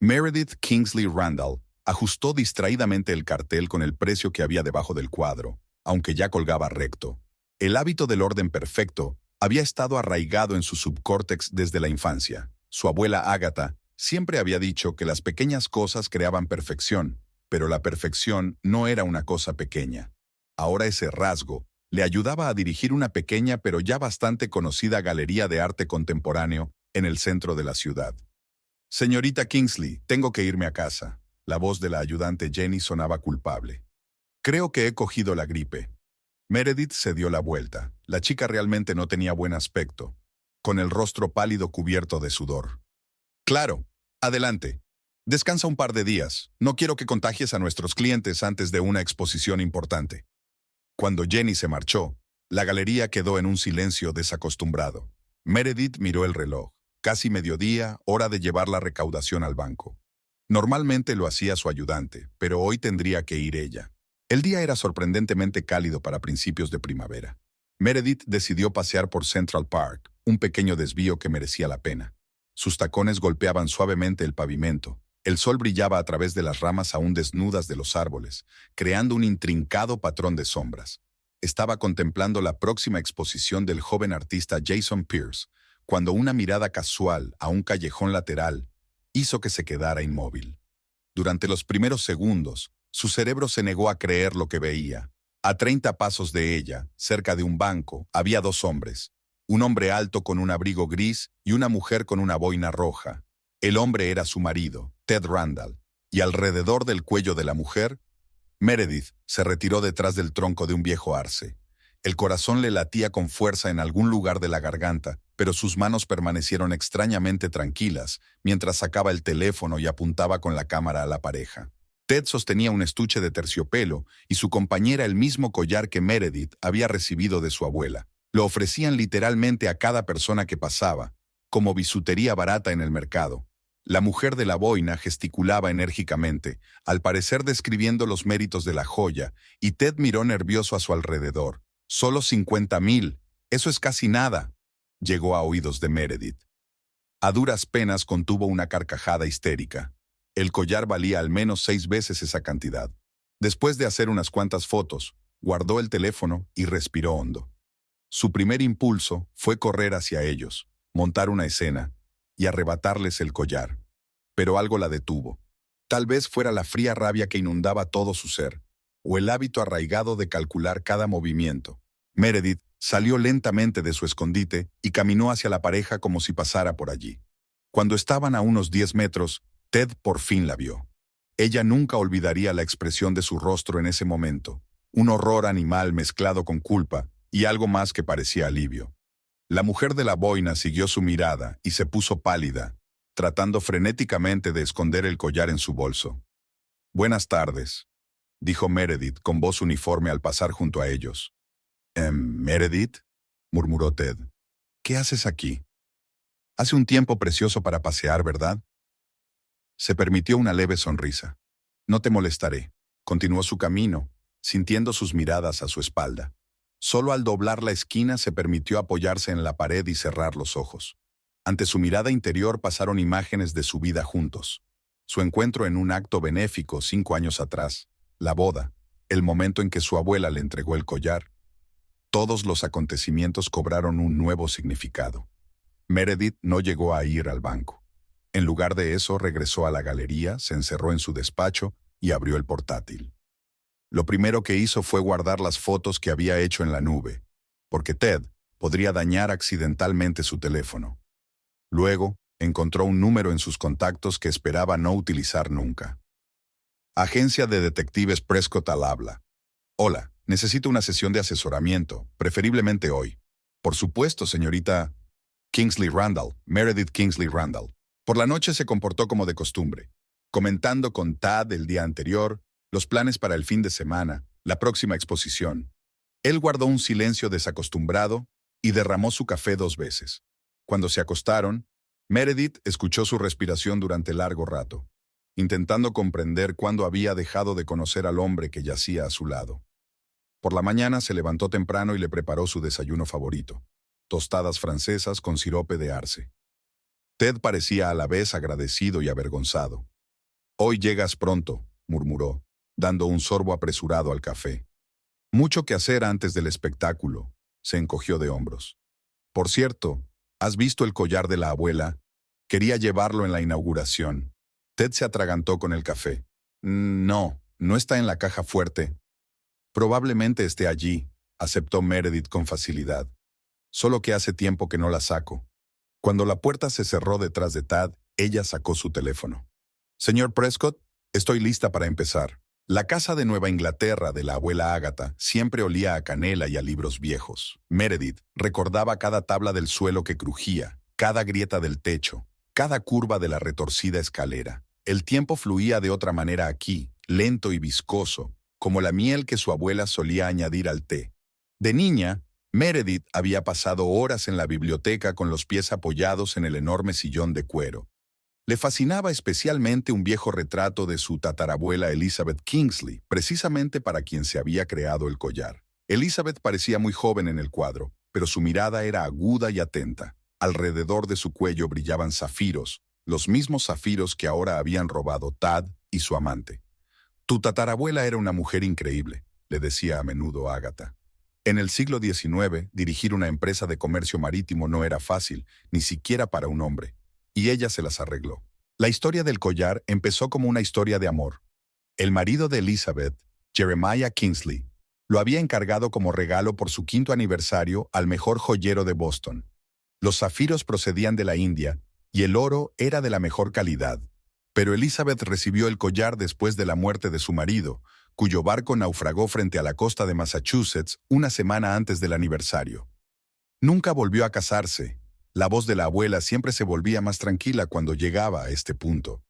Meredith Kingsley Randall ajustó distraídamente el cartel con el precio que había debajo del cuadro, aunque ya colgaba recto. El hábito del orden perfecto había estado arraigado en su subcórtex desde la infancia. Su abuela Agatha siempre había dicho que las pequeñas cosas creaban perfección, pero la perfección no era una cosa pequeña. Ahora ese rasgo le ayudaba a dirigir una pequeña pero ya bastante conocida galería de arte contemporáneo en el centro de la ciudad. Señorita Kingsley, tengo que irme a casa. La voz de la ayudante Jenny sonaba culpable. Creo que he cogido la gripe. Meredith se dio la vuelta. La chica realmente no tenía buen aspecto, con el rostro pálido cubierto de sudor. Claro, adelante. Descansa un par de días. No quiero que contagies a nuestros clientes antes de una exposición importante. Cuando Jenny se marchó, la galería quedó en un silencio desacostumbrado. Meredith miró el reloj. Casi mediodía, hora de llevar la recaudación al banco. Normalmente lo hacía su ayudante, pero hoy tendría que ir ella. El día era sorprendentemente cálido para principios de primavera. Meredith decidió pasear por Central Park, un pequeño desvío que merecía la pena. Sus tacones golpeaban suavemente el pavimento. El sol brillaba a través de las ramas aún desnudas de los árboles, creando un intrincado patrón de sombras. Estaba contemplando la próxima exposición del joven artista Jason Pierce, cuando una mirada casual a un callejón lateral hizo que se quedara inmóvil. Durante los primeros segundos, su cerebro se negó a creer lo que veía. A 30 pasos de ella, cerca de un banco, había dos hombres. Un hombre alto con un abrigo gris y una mujer con una boina roja. El hombre era su marido, Ted Randall, y alrededor del cuello de la mujer, Meredith se retiró detrás del tronco de un viejo arce. El corazón le latía con fuerza en algún lugar de la garganta, pero sus manos permanecieron extrañamente tranquilas mientras sacaba el teléfono y apuntaba con la cámara a la pareja. Ted sostenía un estuche de terciopelo y su compañera el mismo collar que Meredith había recibido de su abuela. Lo ofrecían literalmente a cada persona que pasaba, como bisutería barata en el mercado. La mujer de la boina gesticulaba enérgicamente, al parecer describiendo los méritos de la joya, y Ted miró nervioso a su alrededor. «Solo 50,000. Eso es casi nada», llegó a oídos de Meredith. A duras penas contuvo una carcajada histérica. El collar valía al menos 6 veces esa cantidad. Después de hacer unas cuantas fotos, guardó el teléfono y respiró hondo. Su primer impulso fue correr hacia ellos, montar una escena y arrebatarles el collar. Pero algo la detuvo. Tal vez fuera la fría rabia que inundaba todo su ser, o el hábito arraigado de calcular cada movimiento. Meredith salió lentamente de su escondite y caminó hacia la pareja como si pasara por allí. Cuando estaban a unos 10 metros, Ted por fin la vio. Ella nunca olvidaría la expresión de su rostro en ese momento, un horror animal mezclado con culpa y algo más que parecía alivio. La mujer de la boina siguió su mirada y se puso pálida, tratando frenéticamente de esconder el collar en su bolso. «Buenas tardes», dijo Meredith con voz uniforme al pasar junto a ellos. «¿Meredith?», murmuró Ted. «¿Qué haces aquí? Hace un tiempo precioso para pasear, ¿verdad?». Se permitió una leve sonrisa. «No te molestaré». Continuó su camino, sintiendo sus miradas a su espalda. Solo al doblar la esquina se permitió apoyarse en la pared y cerrar los ojos. Ante su mirada interior pasaron imágenes de su vida juntos. Su encuentro en un acto benéfico 5 años atrás, la boda, el momento en que su abuela le entregó el collar. Todos los acontecimientos cobraron un nuevo significado. Meredith no llegó a ir al banco. En lugar de eso, regresó a la galería, se encerró en su despacho y abrió el portátil. Lo primero que hizo fue guardar las fotos que había hecho en la nube, porque Ted podría dañar accidentalmente su teléfono. Luego, encontró un número en sus contactos que esperaba no utilizar nunca. Agencia de Detectives Prescott al habla. «Hola, necesito una sesión de asesoramiento, preferiblemente hoy». «Por supuesto, señorita Kingsley Randall, Meredith Kingsley Randall». Por la noche se comportó como de costumbre, comentando con Tad el día anterior, los planes para el fin de semana, la próxima exposición. Él guardó un silencio desacostumbrado y derramó su café 2 veces. Cuando se acostaron, Meredith escuchó su respiración durante largo rato, intentando comprender cuándo había dejado de conocer al hombre que yacía a su lado. Por la mañana se levantó temprano y le preparó su desayuno favorito, tostadas francesas con sirope de arce. Ted parecía a la vez agradecido y avergonzado. «Hoy llegas pronto», murmuró, dando un sorbo apresurado al café. «Mucho que hacer antes del espectáculo», se encogió de hombros. «Por cierto, ¿has visto el collar de la abuela? Quería llevarlo en la inauguración». Ted se atragantó con el café. No, no está en la caja fuerte». «Probablemente esté allí», aceptó Meredith con facilidad. «Solo que hace tiempo que no la saco». Cuando la puerta se cerró detrás de Tad, ella sacó su teléfono. «Señor Prescott, estoy lista para empezar». La casa de Nueva Inglaterra de la abuela Agatha siempre olía a canela y a libros viejos. Meredith recordaba cada tabla del suelo que crujía, cada grieta del techo, cada curva de la retorcida escalera. El tiempo fluía de otra manera aquí, lento y viscoso, como la miel que su abuela solía añadir al té. De niña, Meredith había pasado horas en la biblioteca con los pies apoyados en el enorme sillón de cuero. Le fascinaba especialmente un viejo retrato de su tatarabuela Elizabeth Kingsley, precisamente para quien se había creado el collar. Elizabeth parecía muy joven en el cuadro, pero su mirada era aguda y atenta. Alrededor de su cuello brillaban zafiros, los mismos zafiros que ahora habían robado Tad y su amante. «Tu tatarabuela era una mujer increíble», le decía a menudo Agatha. En el siglo XIX, dirigir una empresa de comercio marítimo no era fácil, ni siquiera para un hombre. Y ella se las arregló. La historia del collar empezó como una historia de amor. El marido de Elizabeth, Jeremiah Kingsley, lo había encargado como regalo por su 5º aniversario al mejor joyero de Boston. Los zafiros procedían de la India y el oro era de la mejor calidad. Pero Elizabeth recibió el collar después de la muerte de su marido, cuyo barco naufragó frente a la costa de Massachusetts una semana antes del aniversario. Nunca volvió a casarse. La voz de la abuela siempre se volvía más tranquila cuando llegaba a este punto.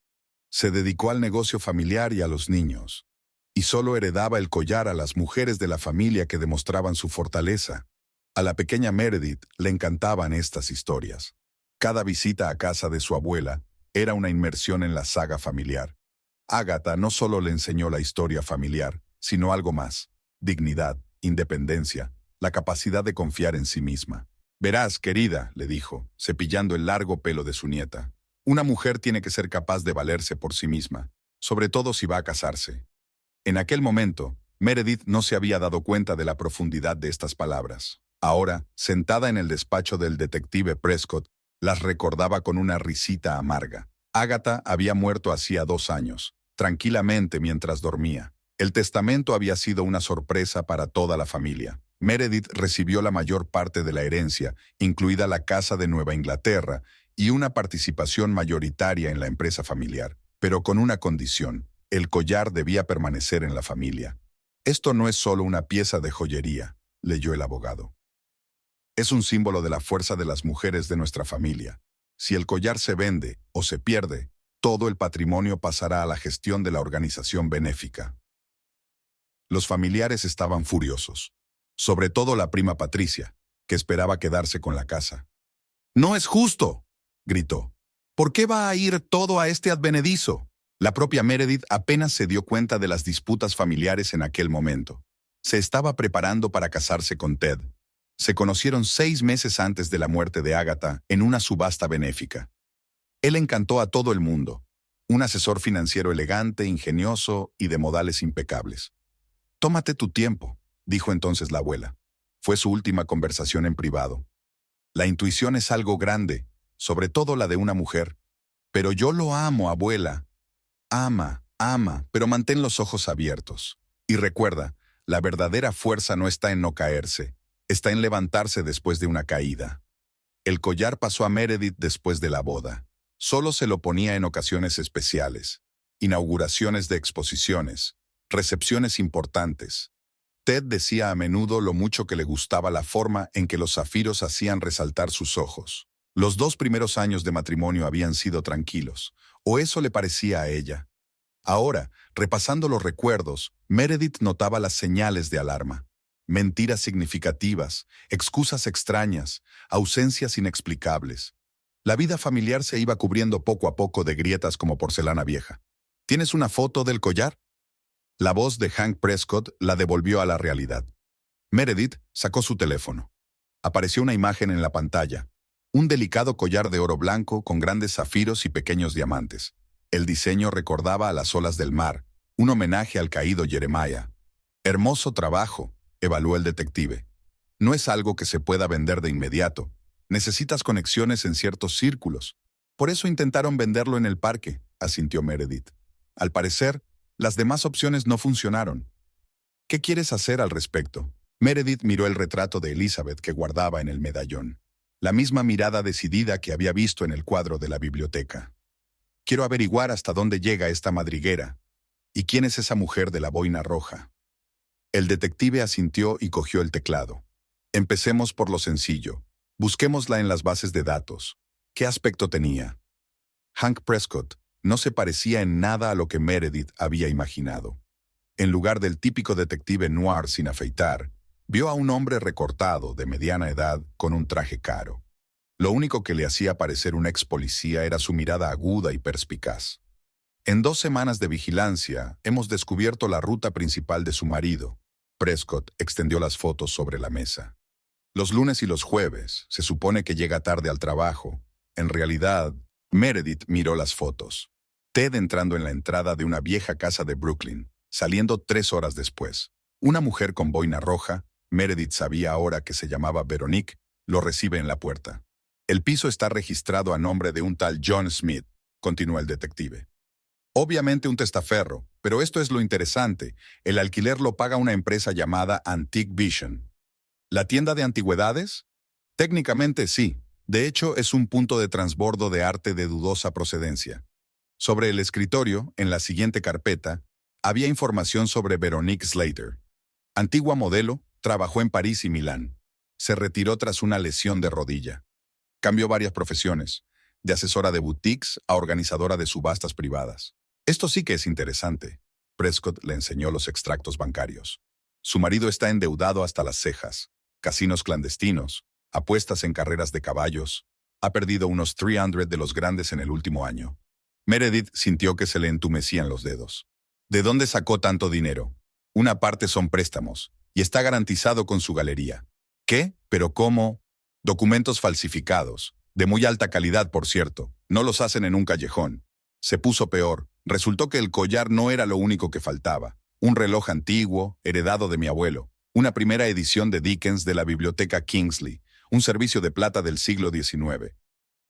Se dedicó al negocio familiar y a los niños. Y solo heredaba el collar a las mujeres de la familia que demostraban su fortaleza. A la pequeña Meredith le encantaban estas historias. Cada visita a casa de su abuela era una inmersión en la saga familiar. Agatha no solo le enseñó la historia familiar, sino algo más: dignidad, independencia, la capacidad de confiar en sí misma. «Verás, querida», le dijo, cepillando el largo pelo de su nieta, «una mujer tiene que ser capaz de valerse por sí misma, sobre todo si va a casarse». En aquel momento, Meredith no se había dado cuenta de la profundidad de estas palabras. Ahora, sentada en el despacho del detective Prescott, las recordaba con una risita amarga. Agatha había muerto hacía 2 años, tranquilamente mientras dormía. El testamento había sido una sorpresa para toda la familia. Meredith recibió la mayor parte de la herencia, incluida la casa de Nueva Inglaterra, y una participación mayoritaria en la empresa familiar, pero con una condición: el collar debía permanecer en la familia. «Esto no es solo una pieza de joyería», leyó el abogado. «Es un símbolo de la fuerza de las mujeres de nuestra familia. Si el collar se vende o se pierde, todo el patrimonio pasará a la gestión de la organización benéfica». Los familiares estaban furiosos, sobre todo la prima Patricia, que esperaba quedarse con la casa. «¡No es justo!», gritó. «¿Por qué va a ir todo a este advenedizo?». La propia Meredith apenas se dio cuenta de las disputas familiares en aquel momento. Se estaba preparando para casarse con Ted. Se conocieron 6 meses antes de la muerte de Agatha en una subasta benéfica. Él encantó a todo el mundo. Un asesor financiero elegante, ingenioso y de modales impecables. «Tómate tu tiempo», dijo entonces la abuela. Fue su última conversación en privado. «La intuición es algo grande, sobre todo la de una mujer. Pero yo lo amo, abuela». «Ama, pero mantén los ojos abiertos. Y recuerda, la verdadera fuerza no está en no caerse, está en levantarse después de una caída». El collar pasó a Meredith después de la boda. Solo se lo ponía en ocasiones especiales, inauguraciones de exposiciones, recepciones importantes. Ted decía a menudo lo mucho que le gustaba la forma en que los zafiros hacían resaltar sus ojos. Los 2 primeros años de matrimonio habían sido tranquilos, o eso le parecía a ella. Ahora, repasando los recuerdos, Meredith notaba las señales de alarma. Mentiras significativas, excusas extrañas, ausencias inexplicables. La vida familiar se iba cubriendo poco a poco de grietas como porcelana vieja. «¿Tienes una foto del collar?». La voz de Hank Prescott la devolvió a la realidad. Meredith sacó su teléfono. Apareció una imagen en la pantalla. Un delicado collar de oro blanco con grandes zafiros y pequeños diamantes. El diseño recordaba a las olas del mar, un homenaje al caído Jeremiah. Hermoso trabajo, evaluó el detective. No es algo que se pueda vender de inmediato. Necesitas conexiones en ciertos círculos. Por eso intentaron venderlo en el parque, asintió Meredith. Al parecer, las demás opciones no funcionaron. ¿Qué quieres hacer al respecto? Meredith miró el retrato de Elizabeth que guardaba en el medallón. La misma mirada decidida que había visto en el cuadro de la biblioteca. Quiero averiguar hasta dónde llega esta madriguera. ¿Y quién es esa mujer de la boina roja? El detective asintió y cogió el teclado. Empecemos por lo sencillo. Busquémosla en las bases de datos. ¿Qué aspecto tenía? Hank Prescott no se parecía en nada a lo que Meredith había imaginado. En lugar del típico detective noir sin afeitar, vio a un hombre recortado, de mediana edad, con un traje caro. Lo único que le hacía parecer un ex policía era su mirada aguda y perspicaz. En 2 semanas de vigilancia, hemos descubierto la ruta principal de su marido. Prescott extendió las fotos sobre la mesa. Los lunes y los jueves, se supone que llega tarde al trabajo. En realidad, Meredith miró las fotos. Ted entrando en la entrada de una vieja casa de Brooklyn, saliendo 3 horas después. Una mujer con boina roja, Meredith sabía ahora que se llamaba Veronique, lo recibe en la puerta. El piso está registrado a nombre de un tal John Smith, continuó el detective. Obviamente un testaferro, pero esto es lo interesante. El alquiler lo paga una empresa llamada Antique Vision. ¿La tienda de antigüedades? Técnicamente sí. De hecho, es un punto de transbordo de arte de dudosa procedencia. Sobre el escritorio, en la siguiente carpeta, había información sobre Veronique Slater. Antigua modelo, trabajó en París y Milán. Se retiró tras una lesión de rodilla. Cambió varias profesiones, de asesora de boutiques a organizadora de subastas privadas. Esto sí que es interesante. Prescott le enseñó los extractos bancarios. Su marido está endeudado hasta las cejas. Casinos clandestinos, apuestas en carreras de caballos. Ha perdido unos 300 de los grandes en el último año. Meredith sintió que se le entumecían los dedos. ¿De dónde sacó tanto dinero? Una parte son préstamos, y está garantizado con su galería. ¿Qué? ¿Pero cómo? Documentos falsificados, de muy alta calidad, por cierto. No los hacen en un callejón. Se puso peor. Resultó que el collar no era lo único que faltaba. Un reloj antiguo, heredado de mi abuelo. Una primera edición de Dickens de la biblioteca Kingsley, un servicio de plata del siglo XIX.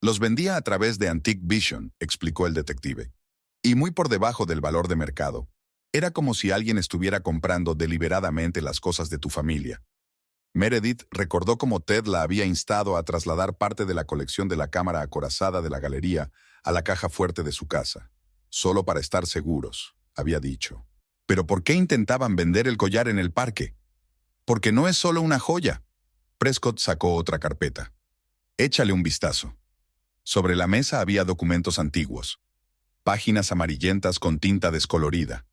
Los vendía a través de Antique Vision, explicó el detective. Y muy por debajo del valor de mercado. Era como si alguien estuviera comprando deliberadamente las cosas de tu familia. Meredith recordó cómo Ted la había instado a trasladar parte de la colección de la cámara acorazada de la galería a la caja fuerte de su casa. Solo para estar seguros, había dicho. ¿Pero por qué intentaban vender el collar en el parque? Porque no es solo una joya. Prescott sacó otra carpeta. Échale un vistazo. Sobre la mesa había documentos antiguos. Páginas amarillentas con tinta descolorida.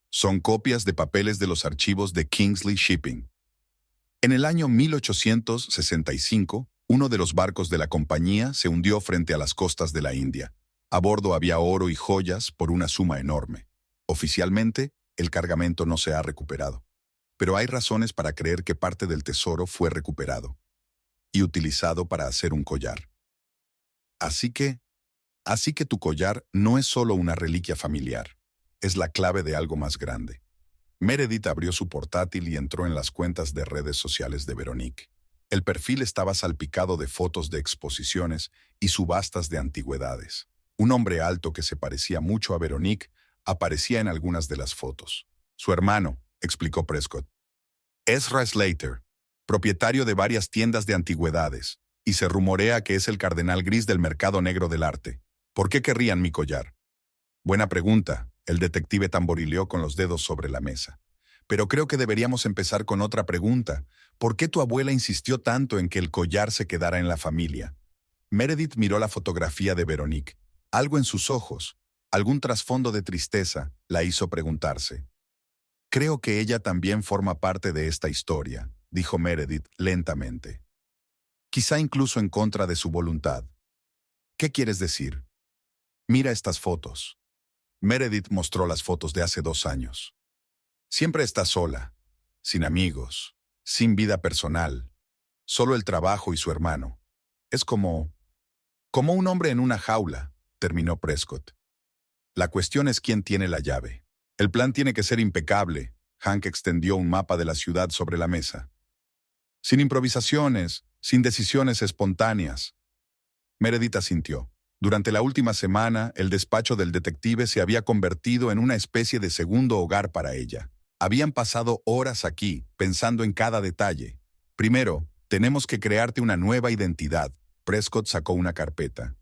Son copias de papeles de los archivos de Kingsley Shipping. En el año 1865, uno de los barcos de la compañía se hundió frente a las costas de la India. A bordo había oro y joyas por una suma enorme. Oficialmente, el cargamento no se ha recuperado. Pero hay razones para creer que parte del tesoro fue recuperado y utilizado para hacer un collar. Así que tu collar no es solo una reliquia familiar. Es la clave de algo más grande. Meredith abrió su portátil y entró en las cuentas de redes sociales de Veronique. El perfil estaba salpicado de fotos de exposiciones y subastas de antigüedades. Un hombre alto que se parecía mucho a Veronique aparecía en algunas de las fotos. Su hermano, explicó Prescott. Ezra Slater, propietario de varias tiendas de antigüedades, y se rumorea que es el cardenal gris del mercado negro del arte. ¿Por qué querrían mi collar? Buena pregunta. El detective tamborileó con los dedos sobre la mesa. Pero creo que deberíamos empezar con otra pregunta. ¿Por qué tu abuela insistió tanto en que el collar se quedara en la familia? Meredith miró la fotografía de Veronique. Algo en sus ojos, algún trasfondo de tristeza, la hizo preguntarse. Creo que ella también forma parte de esta historia, dijo Meredith lentamente. Quizá incluso en contra de su voluntad. ¿Qué quieres decir? Mira estas fotos. Meredith mostró las fotos de hace 2 años. Siempre está sola, sin amigos, sin vida personal, solo el trabajo y su hermano. Es como un hombre en una jaula, terminó Prescott. La cuestión es quién tiene la llave. El plan tiene que ser impecable. Hank extendió un mapa de la ciudad sobre la mesa. Sin improvisaciones, sin decisiones espontáneas. Meredith asintió. Durante la última semana, el despacho del detective se había convertido en una especie de segundo hogar para ella. Habían pasado horas aquí, pensando en cada detalle. Primero, tenemos que crearte una nueva identidad. Prescott sacó una carpeta.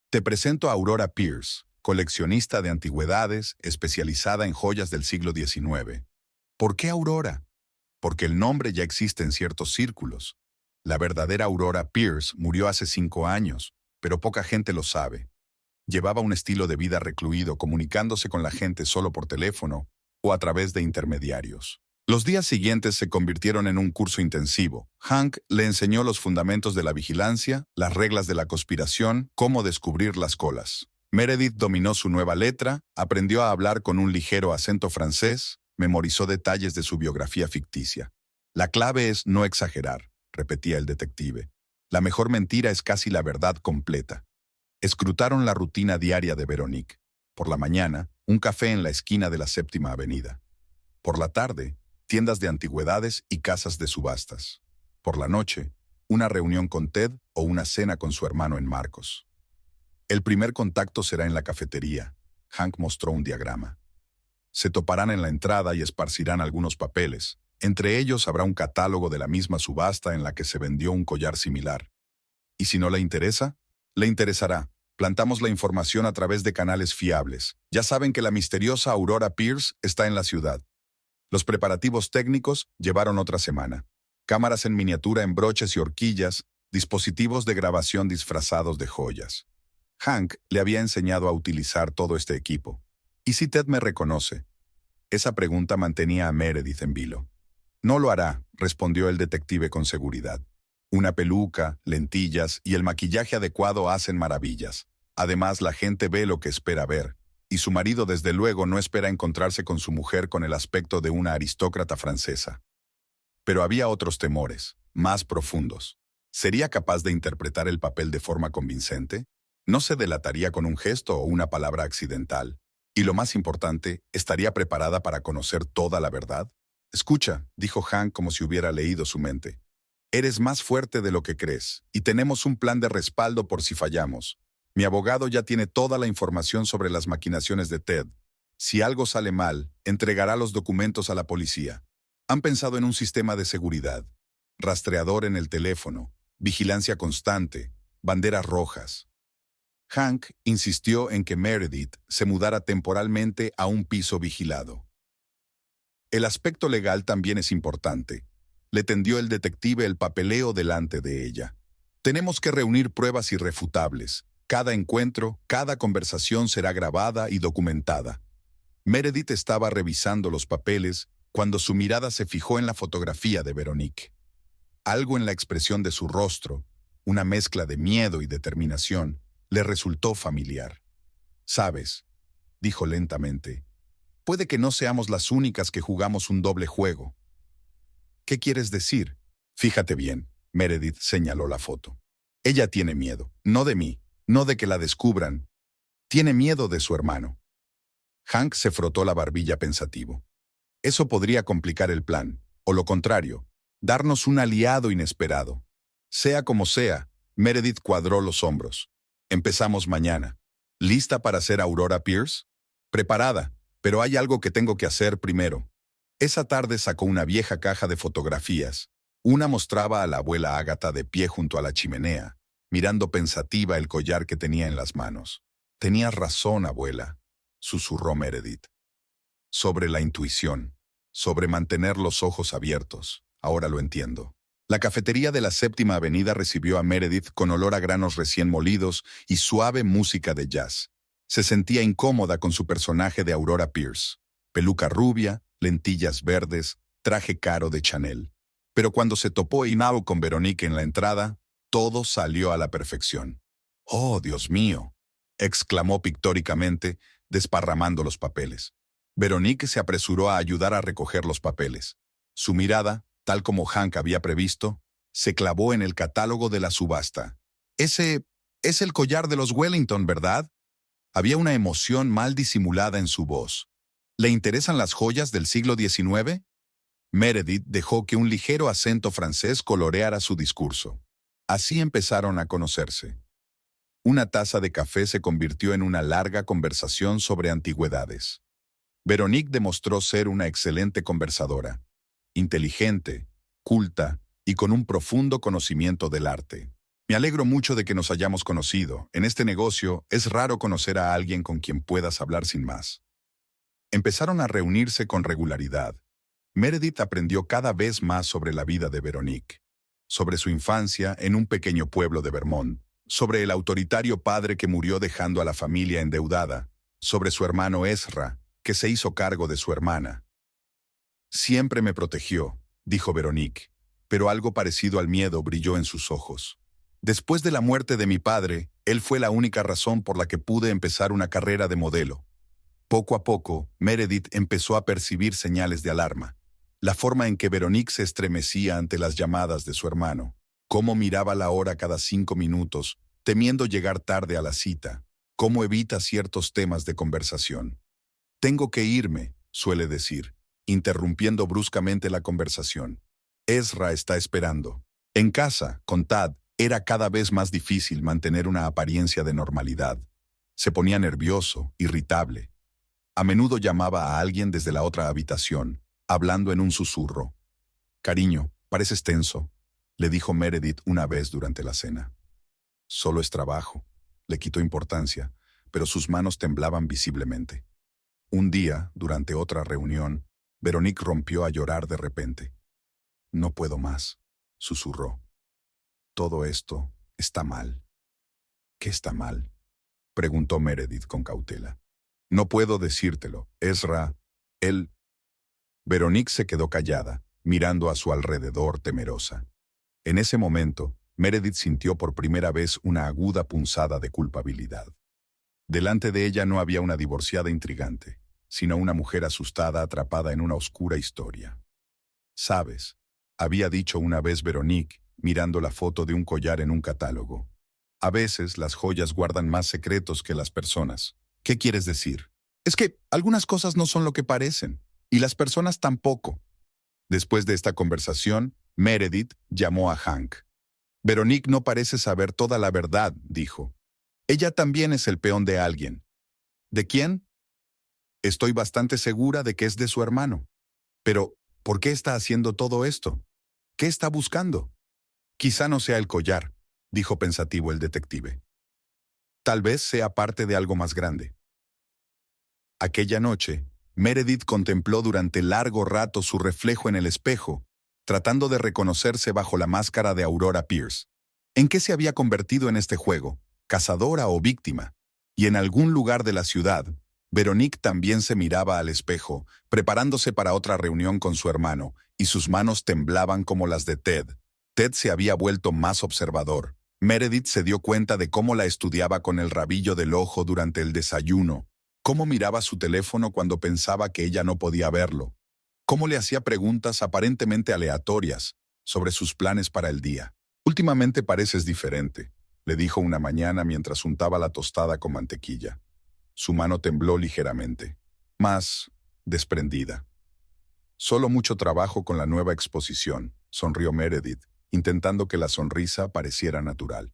Te presento a Aurora Pierce, coleccionista de antigüedades, especializada en joyas del siglo XIX. ¿Por qué Aurora? Porque el nombre ya existe en ciertos círculos. La verdadera Aurora Pierce murió hace 5 años, pero poca gente lo sabe. Llevaba un estilo de vida recluido, comunicándose con la gente solo por teléfono o a través de intermediarios. Los días siguientes se convirtieron en un curso intensivo. Hank le enseñó los fundamentos de la vigilancia, las reglas de la conspiración, cómo descubrir las colas. Meredith dominó su nueva letra, aprendió a hablar con un ligero acento francés, memorizó detalles de su biografía ficticia. La clave es no exagerar, repetía el detective. La mejor mentira es casi la verdad completa. Escrutaron la rutina diaria de Veronique. Por la mañana, un café en la esquina de la Séptima Avenida. Por la tarde, tiendas de antigüedades y casas de subastas. Por la noche, una reunión con Ted o una cena con su hermano en Marcos. El primer contacto será en la cafetería. Hank mostró un diagrama. Se toparán en la entrada y esparcirán algunos papeles. Entre ellos habrá un catálogo de la misma subasta en la que se vendió un collar similar. ¿Y si no le interesa? Le interesará. Plantamos la información a través de canales fiables. Ya saben que la misteriosa Aurora Pierce está en la ciudad. Los preparativos técnicos llevaron otra semana. Cámaras en miniatura en broches y horquillas, dispositivos de grabación disfrazados de joyas. Hank le había enseñado a utilizar todo este equipo. ¿Y si Ted me reconoce? Esa pregunta mantenía a Meredith en vilo. No lo hará, respondió el detective con seguridad. Una peluca, lentillas y el maquillaje adecuado hacen maravillas. Además, la gente ve lo que espera ver, y su marido desde luego no espera encontrarse con su mujer con el aspecto de una aristócrata francesa. Pero había otros temores, más profundos. ¿Sería capaz de interpretar el papel de forma convincente? ¿No se delataría con un gesto o una palabra accidental? Y lo más importante, ¿estaría preparada para conocer toda la verdad? Escucha, dijo Hank como si hubiera leído su mente. Eres más fuerte de lo que crees, y tenemos un plan de respaldo por si fallamos. Mi abogado ya tiene toda la información sobre las maquinaciones de Ted. Si algo sale mal, entregará los documentos a la policía. Han pensado en un sistema de seguridad, rastreador en el teléfono, vigilancia constante, banderas rojas. Hank insistió en que Meredith se mudara temporalmente a un piso vigilado. El aspecto legal también es importante. Le tendió el detective el papeleo delante de ella. Tenemos que reunir pruebas irrefutables. Cada encuentro, cada conversación será grabada y documentada. Meredith estaba revisando los papeles cuando su mirada se fijó en la fotografía de Veronique. Algo en la expresión de su rostro, una mezcla de miedo y determinación, le resultó familiar. «Sabes», dijo lentamente, «puede que no seamos las únicas que jugamos un doble juego». «¿Qué quieres decir?» «Fíjate bien», Meredith señaló la foto. «Ella tiene miedo, no de mí, no de que la descubran. Tiene miedo de su hermano». Hank se frotó la barbilla pensativo. Eso podría complicar el plan, o lo contrario, darnos un aliado inesperado. Sea como sea, Meredith cuadró los hombros. Empezamos mañana. ¿Lista para ser Aurora Pierce? Preparada, pero hay algo que tengo que hacer primero. Esa tarde sacó una vieja caja de fotografías. Una mostraba a la abuela Ágata de pie junto a la chimenea, mirando pensativa el collar que tenía en las manos. «Tenías razón, abuela», susurró Meredith. Sobre la intuición, sobre mantener los ojos abiertos. Ahora lo entiendo. La cafetería de la Séptima Avenida recibió a Meredith con olor a granos recién molidos y suave música de jazz. Se sentía incómoda con su personaje de Aurora Pierce. Peluca rubia, lentillas verdes, traje caro de Chanel. Pero cuando se topó Inao con Veronique en la entrada, todo salió a la perfección. «Oh, Dios mío», exclamó pictóricamente, desparramando los papeles. Veronique se apresuró a ayudar a recoger los papeles. Su mirada, tal como Hank había previsto, se clavó en el catálogo de la subasta. Ese es el collar de los Wellington, ¿verdad? Había una emoción mal disimulada en su voz. ¿Le interesan las joyas del siglo XIX? Meredith dejó que un ligero acento francés coloreara su discurso. Así empezaron a conocerse. Una taza de café se convirtió en una larga conversación sobre antigüedades. Veronique demostró ser una excelente conversadora, inteligente, culta y con un profundo conocimiento del arte. Me alegro mucho de que nos hayamos conocido. En este negocio es raro conocer a alguien con quien puedas hablar sin más. Empezaron a reunirse con regularidad. Meredith aprendió cada vez más sobre la vida de Veronique, sobre su infancia en un pequeño pueblo de Vermont, sobre el autoritario padre que murió dejando a la familia endeudada, sobre su hermano Ezra, que se hizo cargo de su hermana. Siempre me protegió, dijo Veronique, pero algo parecido al miedo brilló en sus ojos. Después de la muerte de mi padre, él fue la única razón por la que pude empezar una carrera de modelo. Poco a poco, Meredith empezó a percibir señales de alarma. La forma en que Veronique se estremecía ante las llamadas de su hermano, cómo miraba la hora cada 5 minutos, temiendo llegar tarde a la cita, cómo evita ciertos temas de conversación. Tengo que irme, suele decir, interrumpiendo bruscamente la conversación. Ezra está esperando. En casa, con Tad, era cada vez más difícil mantener una apariencia de normalidad. Se ponía nervioso, irritable. A menudo llamaba a alguien desde la otra habitación, hablando en un susurro. «Cariño, pareces tenso», le dijo Meredith una vez durante la cena. «Solo es trabajo», le quitó importancia, pero sus manos temblaban visiblemente. Un día, durante otra reunión, Veronique rompió a llorar de repente. «No puedo más», susurró. «Todo esto está mal». «¿Qué está mal?», preguntó Meredith con cautela. «No puedo decírtelo, Ezra, él...» Veronique se quedó callada, mirando a su alrededor temerosa. En ese momento, Meredith sintió por primera vez una aguda punzada de culpabilidad. Delante de ella no había una divorciada intrigante, sino una mujer asustada atrapada en una oscura historia. «Sabes», había dicho una vez Veronique, mirando la foto de un collar en un catálogo. «A veces las joyas guardan más secretos que las personas». «¿Qué quieres decir?» «Es que algunas cosas no son lo que parecen, y las personas tampoco». Después de esta conversación, Meredith llamó a Hank. «Veronique no parece saber toda la verdad», dijo. «Ella también es el peón de alguien». «¿De quién?» «Estoy bastante segura de que es de su hermano». «Pero, ¿por qué está haciendo todo esto? ¿Qué está buscando?» «Quizá no sea el collar», dijo pensativo el detective. «Tal vez sea parte de algo más grande». Aquella noche, Meredith contempló durante largo rato su reflejo en el espejo, tratando de reconocerse bajo la máscara de Aurora Pierce. ¿En qué se había convertido en este juego? ¿Cazadora o víctima? Y en algún lugar de la ciudad, Veronique también se miraba al espejo, preparándose para otra reunión con su hermano, y sus manos temblaban como las de Ted. Ted se había vuelto más observador. Meredith se dio cuenta de cómo la estudiaba con el rabillo del ojo durante el desayuno, cómo miraba su teléfono cuando pensaba que ella no podía verlo, cómo le hacía preguntas aparentemente aleatorias sobre sus planes para el día. «Últimamente pareces diferente», le dijo una mañana mientras untaba la tostada con mantequilla. Su mano tembló ligeramente, más desprendida. «Solo mucho trabajo con la nueva exposición», sonrió Meredith, intentando que la sonrisa pareciera natural.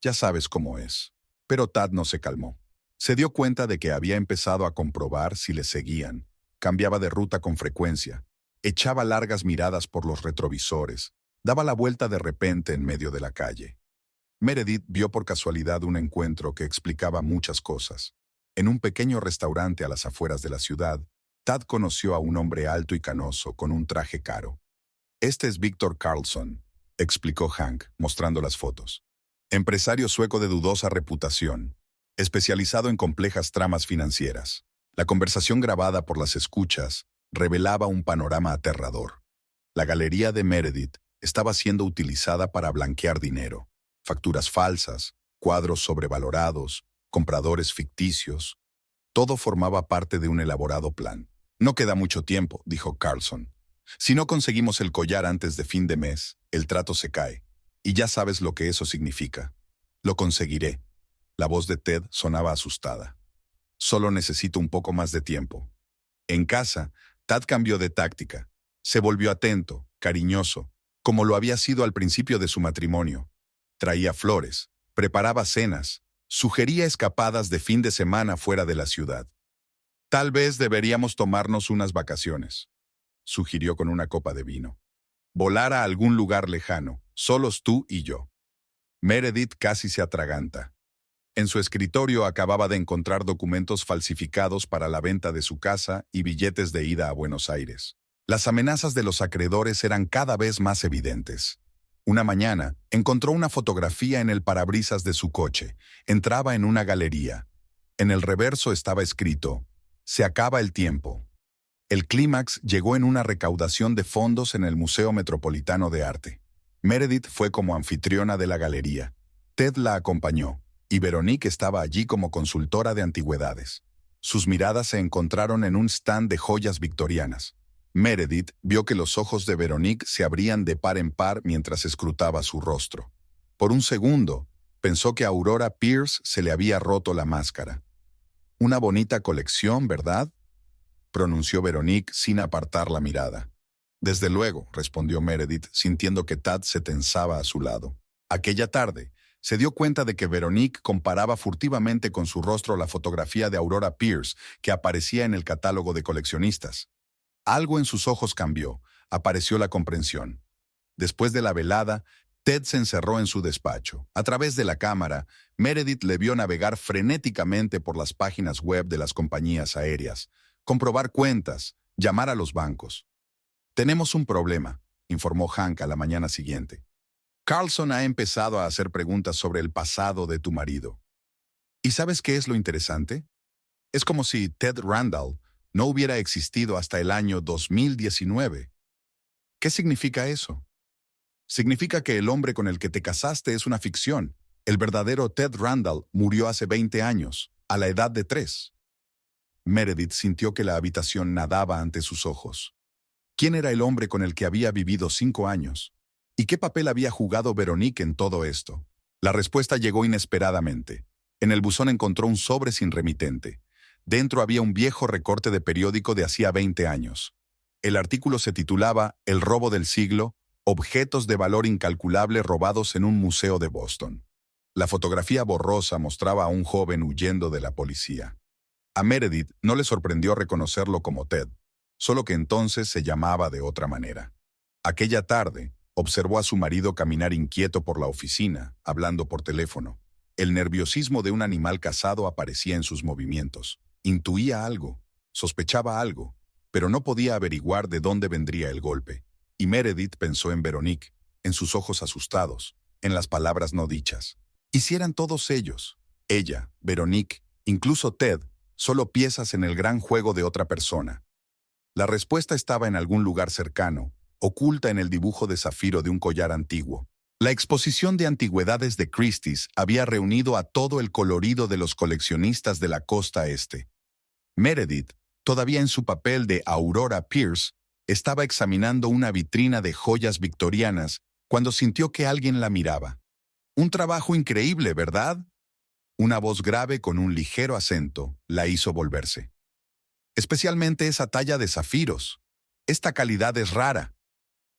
«Ya sabes cómo es». Pero Tad no se calmó. Se dio cuenta de que había empezado a comprobar si le seguían. Cambiaba de ruta con frecuencia. Echaba largas miradas por los retrovisores. Daba la vuelta de repente en medio de la calle. Meredith vio por casualidad un encuentro que explicaba muchas cosas. En un pequeño restaurante a las afueras de la ciudad, Tad conoció a un hombre alto y canoso con un traje caro. «Este es Víctor Carlsson», explicó Hank, mostrando las fotos. «Empresario sueco de dudosa reputación, especializado en complejas tramas financieras». La conversación grabada por las escuchas revelaba un panorama aterrador. La galería de Meredith estaba siendo utilizada para blanquear dinero. Facturas falsas, cuadros sobrevalorados, compradores ficticios. Todo formaba parte de un elaborado plan. «No queda mucho tiempo», dijo Carlsson. «Si no conseguimos el collar antes de fin de mes, el trato se cae. Y ya sabes lo que eso significa». Lo conseguiré. La voz de Ted sonaba asustada. Solo necesito un poco más de tiempo. En casa, Tad cambió de táctica. Se volvió atento, cariñoso, como lo había sido al principio de su matrimonio. Traía flores, preparaba cenas, sugería escapadas de fin de semana fuera de la ciudad. Tal vez deberíamos tomarnos unas vacaciones, sugirió con una copa de vino. Volar a algún lugar lejano, solos tú y yo. Meredith casi se atraganta. En su escritorio acababa de encontrar documentos falsificados para la venta de su casa y billetes de ida a Buenos Aires. Las amenazas de los acreedores eran cada vez más evidentes. Una mañana, encontró una fotografía en el parabrisas de su coche. Entraba en una galería. En el reverso estaba escrito: "Se acaba el tiempo". El clímax llegó en una recaudación de fondos en el Museo Metropolitano de Arte. Meredith fue como anfitriona de la galería. Ted la acompañó, y Veronique estaba allí como consultora de antigüedades. Sus miradas se encontraron en un stand de joyas victorianas. Meredith vio que los ojos de Veronique se abrían de par en par mientras escrutaba su rostro. Por un segundo, pensó que a Aurora Pierce se le había roto la máscara. «Una bonita colección, ¿verdad?», pronunció Veronique sin apartar la mirada. «Desde luego», respondió Meredith, sintiendo que Tad se tensaba a su lado. Aquella tarde, se dio cuenta de que Veronique comparaba furtivamente con su rostro la fotografía de Aurora Pierce que aparecía en el catálogo de coleccionistas. Algo en sus ojos cambió, apareció la comprensión. Después de la velada, Ted se encerró en su despacho. A través de la cámara, Meredith le vio navegar frenéticamente por las páginas web de las compañías aéreas, comprobar cuentas, llamar a los bancos. «Tenemos un problema», informó Hank a la mañana siguiente. «Carlson ha empezado a hacer preguntas sobre el pasado de tu marido. ¿Y sabes qué es lo interesante? Es como si Ted Randall no hubiera existido hasta el año 2019. ¿Qué significa eso? Significa que el hombre con el que te casaste es una ficción. El verdadero Ted Randall murió hace 20 años, a la edad de 3. Meredith sintió que la habitación nadaba ante sus ojos. ¿Quién era el hombre con el que había vivido 5 años? ¿Y qué papel había jugado Veronique en todo esto? La respuesta llegó inesperadamente. En el buzón encontró un sobre sin remitente. Dentro había un viejo recorte de periódico de hacía 20 años. El artículo se titulaba «El robo del siglo, objetos de valor incalculable robados en un museo de Boston». La fotografía borrosa mostraba a un joven huyendo de la policía. A Meredith no le sorprendió reconocerlo como Ted, solo que entonces se llamaba de otra manera. Aquella tarde, observó a su marido caminar inquieto por la oficina, hablando por teléfono. El nerviosismo de un animal cazado aparecía en sus movimientos. Intuía algo, sospechaba algo, pero no podía averiguar de dónde vendría el golpe. Y Meredith pensó en Veronique, en sus ojos asustados, en las palabras no dichas. ¿Y si eran todos ellos? Ella, Veronique, incluso Ted, solo piezas en el gran juego de otra persona. La respuesta estaba en algún lugar cercano, oculta en el dibujo de zafiro de un collar antiguo. La exposición de antigüedades de Christie's había reunido a todo el colorido de los coleccionistas de la costa este. Meredith, todavía en su papel de Aurora Pierce, estaba examinando una vitrina de joyas victorianas cuando sintió que alguien la miraba. «Un trabajo increíble, ¿verdad?». Una voz grave con un ligero acento la hizo volverse. «Especialmente esa talla de zafiros. Esta calidad es rara».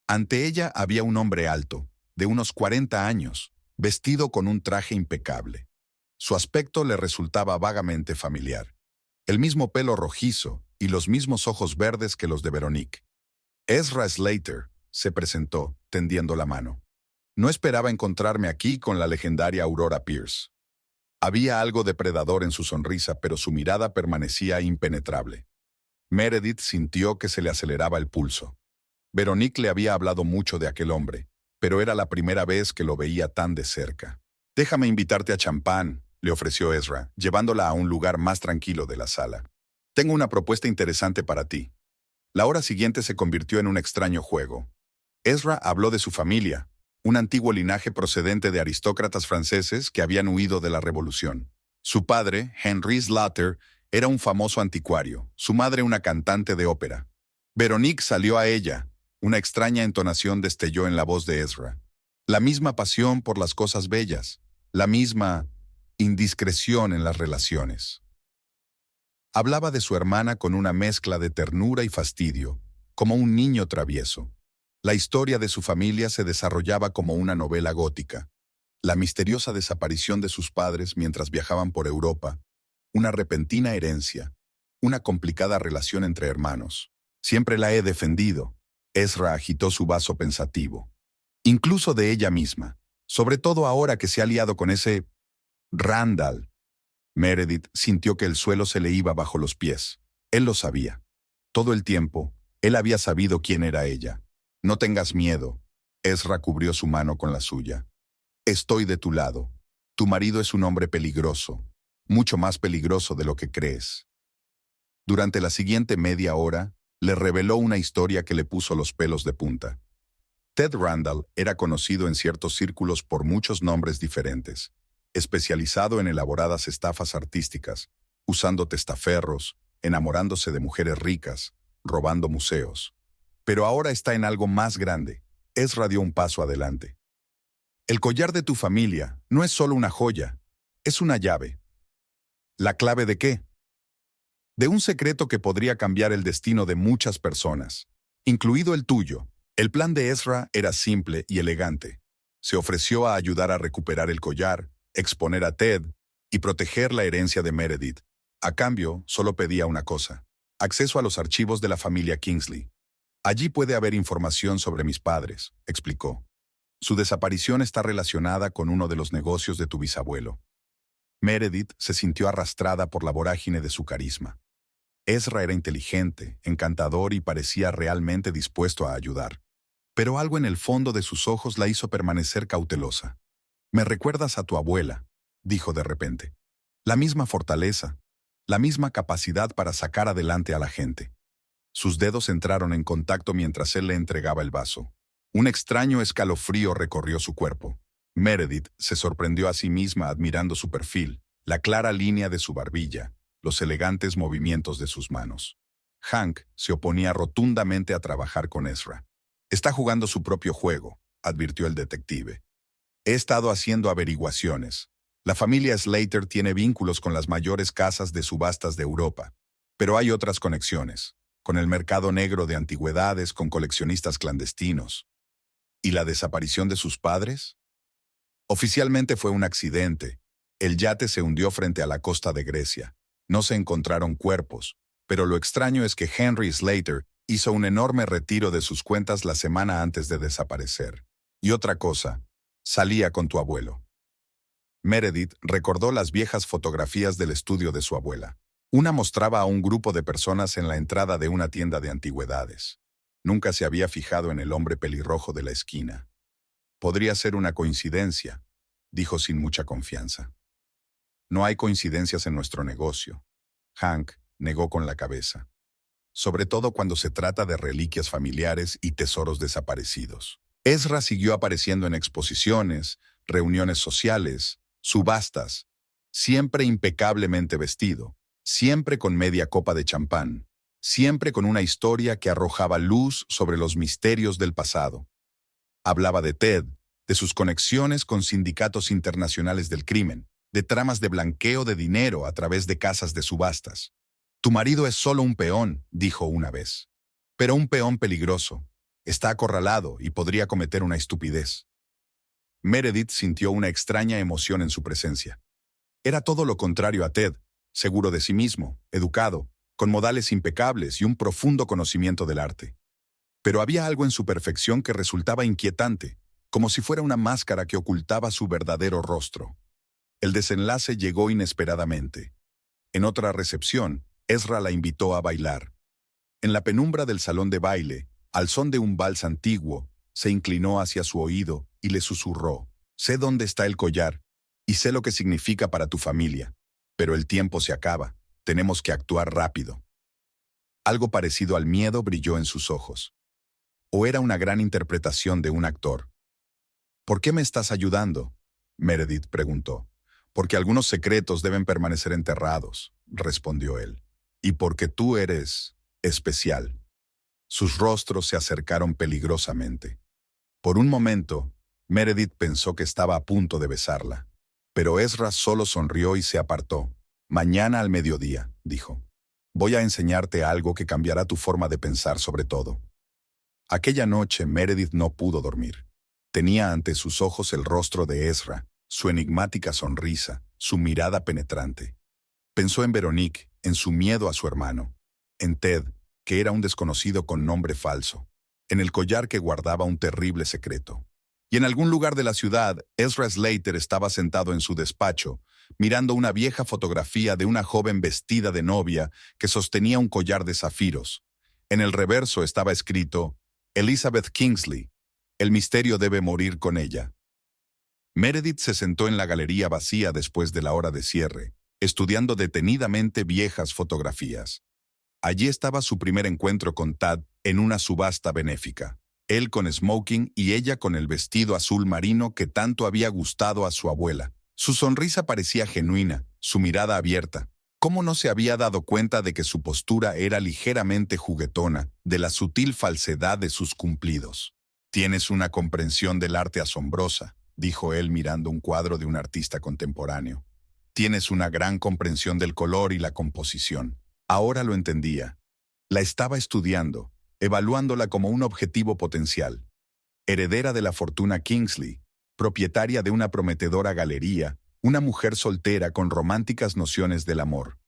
Ante ella había un hombre alto, de unos 40 años, vestido con un traje impecable. Su aspecto le resultaba vagamente familiar. El mismo pelo rojizo y los mismos ojos verdes que los de Veronique. «Ezra Slater», se presentó, tendiendo la mano. «No esperaba encontrarme aquí con la legendaria Aurora Pierce». Había algo depredador en su sonrisa, pero su mirada permanecía impenetrable. Meredith sintió que se le aceleraba el pulso. Veronique le había hablado mucho de aquel hombre, pero era la primera vez que lo veía tan de cerca. «Déjame invitarte a champán», le ofreció Ezra, llevándola a un lugar más tranquilo de la sala. «Tengo una propuesta interesante para ti». La hora siguiente se convirtió en un extraño juego. Ezra habló de su familia, un antiguo linaje procedente de aristócratas franceses que habían huido de la Revolución. Su padre, Henry Slater, era un famoso anticuario, su madre una cantante de ópera. Veronique salió a ella. Una extraña entonación destelló en la voz de Ezra. La misma pasión por las cosas bellas. la misma indiscreción en las relaciones. Hablaba de su hermana con una mezcla de ternura y fastidio, como un niño travieso. La historia de su familia se desarrollaba como una novela gótica. La misteriosa desaparición de sus padres mientras viajaban por Europa, una repentina herencia, una complicada relación entre hermanos. Siempre la he defendido. Ezra agitó su vaso pensativo. Incluso de ella misma, sobre todo ahora que se ha liado con ese Randall. Meredith sintió que el suelo se le iba bajo los pies. Él lo sabía. Todo el tiempo, él había sabido quién era ella. No tengas miedo. Ezra cubrió su mano con la suya. Estoy de tu lado. Tu marido es un hombre peligroso, mucho más peligroso de lo que crees. Durante la siguiente media hora, le reveló una historia que le puso los pelos de punta. Ted Randall era conocido en ciertos círculos por muchos nombres diferentes, especializado en elaboradas estafas artísticas, usando testaferros, enamorándose de mujeres ricas, robando museos. Pero ahora está en algo más grande. Ezra dio un paso adelante. El collar de tu familia no es solo una joya, es una llave. ¿La clave de qué? De un secreto que podría cambiar el destino de muchas personas, incluido el tuyo. El plan de Ezra era simple y elegante. Se ofreció a ayudar a recuperar el collar, exponer a Ted y proteger la herencia de Meredith. A cambio, solo pedía una cosa: acceso a los archivos de la familia Kingsley. Allí puede haber información sobre mis padres, explicó. Su desaparición está relacionada con uno de los negocios de tu bisabuelo. Meredith se sintió arrastrada por la vorágine de su carisma. Ezra era inteligente, encantador y parecía realmente dispuesto a ayudar. Pero algo en el fondo de sus ojos la hizo permanecer cautelosa. «Me recuerdas a tu abuela», dijo de repente. «La misma fortaleza, la misma capacidad para sacar adelante a la gente». Sus dedos entraron en contacto mientras él le entregaba el vaso. Un extraño escalofrío recorrió su cuerpo. Meredith se sorprendió a sí misma admirando su perfil, la clara línea de su barbilla, los elegantes movimientos de sus manos. Hank se oponía rotundamente a trabajar con Ezra. «Está jugando su propio juego», advirtió el detective. «He estado haciendo averiguaciones. La familia Slater tiene vínculos con las mayores casas de subastas de Europa, pero hay otras conexiones, con el mercado negro de antigüedades, con coleccionistas clandestinos. ¿Y la desaparición de sus padres? Oficialmente fue un accidente. El yate se hundió frente a la costa de Grecia. No se encontraron cuerpos, pero lo extraño es que Henry Slater hizo un enorme retiro de sus cuentas la semana antes de desaparecer. Y otra cosa, salía con tu abuelo». Meredith recordó las viejas fotografías del estudio de su abuela. Una mostraba a un grupo de personas en la entrada de una tienda de antigüedades. Nunca se había fijado en el hombre pelirrojo de la esquina. «Podría ser una coincidencia», dijo sin mucha confianza. «No hay coincidencias en nuestro negocio». Hank negó con la cabeza. «Sobre todo cuando se trata de reliquias familiares y tesoros desaparecidos». Ezra siguió apareciendo en exposiciones, reuniones sociales, subastas, siempre impecablemente vestido, siempre con media copa de champán, siempre con una historia que arrojaba luz sobre los misterios del pasado. Hablaba de Ted, de sus conexiones con sindicatos internacionales del crimen, de tramas de blanqueo de dinero a través de casas de subastas. «Tu marido es solo un peón», dijo una vez. «Pero un peón peligroso. Está acorralado y podría cometer una estupidez». Meredith sintió una extraña emoción en su presencia. Era todo lo contrario a Ted, seguro de sí mismo, educado, con modales impecables y un profundo conocimiento del arte. Pero había algo en su perfección que resultaba inquietante, como si fuera una máscara que ocultaba su verdadero rostro. El desenlace llegó inesperadamente. En otra recepción, Ezra la invitó a bailar. En la penumbra del salón de baile, al son de un vals antiguo, se inclinó hacia su oído y le susurró: «Sé dónde está el collar y sé lo que significa para tu familia, pero el tiempo se acaba, tenemos que actuar rápido». Algo parecido al miedo brilló en sus ojos. ¿O era una gran interpretación de un actor? «¿Por qué me estás ayudando?», Meredith preguntó. «Porque algunos secretos deben permanecer enterrados», respondió él. «Y porque tú eres especial». Sus rostros se acercaron peligrosamente. Por un momento, Meredith pensó que estaba a punto de besarla. Pero Ezra solo sonrió y se apartó. Mañana al mediodía, dijo. Voy a enseñarte algo que cambiará tu forma de pensar sobre todo. Aquella noche Meredith no pudo dormir. Tenía ante sus ojos el rostro de Ezra, su enigmática sonrisa, su mirada penetrante. Pensó en Veronique, en su miedo a su hermano, en Ted, que era un desconocido con nombre falso, en el collar que guardaba un terrible secreto. Y en algún lugar de la ciudad, Ezra Slater estaba sentado en su despacho, mirando una vieja fotografía de una joven vestida de novia que sostenía un collar de zafiros. En el reverso estaba escrito, Elizabeth Kingsley, el misterio debe morir con ella. Meredith se sentó en la galería vacía después de la hora de cierre, estudiando detenidamente viejas fotografías. Allí estaba su primer encuentro con Tad en una subasta benéfica. Él con smoking y ella con el vestido azul marino que tanto había gustado a su abuela. Su sonrisa parecía genuina, su mirada abierta. ¿Cómo no se había dado cuenta de que su postura era ligeramente juguetona, de la sutil falsedad de sus cumplidos? «Tienes una comprensión del arte asombrosa», dijo él mirando un cuadro de un artista contemporáneo. «Tienes una gran comprensión del color y la composición». Ahora lo entendía. La estaba estudiando, evaluándola como un objetivo potencial. Heredera de la fortuna Kingsley, propietaria de una prometedora galería, una mujer soltera con románticas nociones del amor.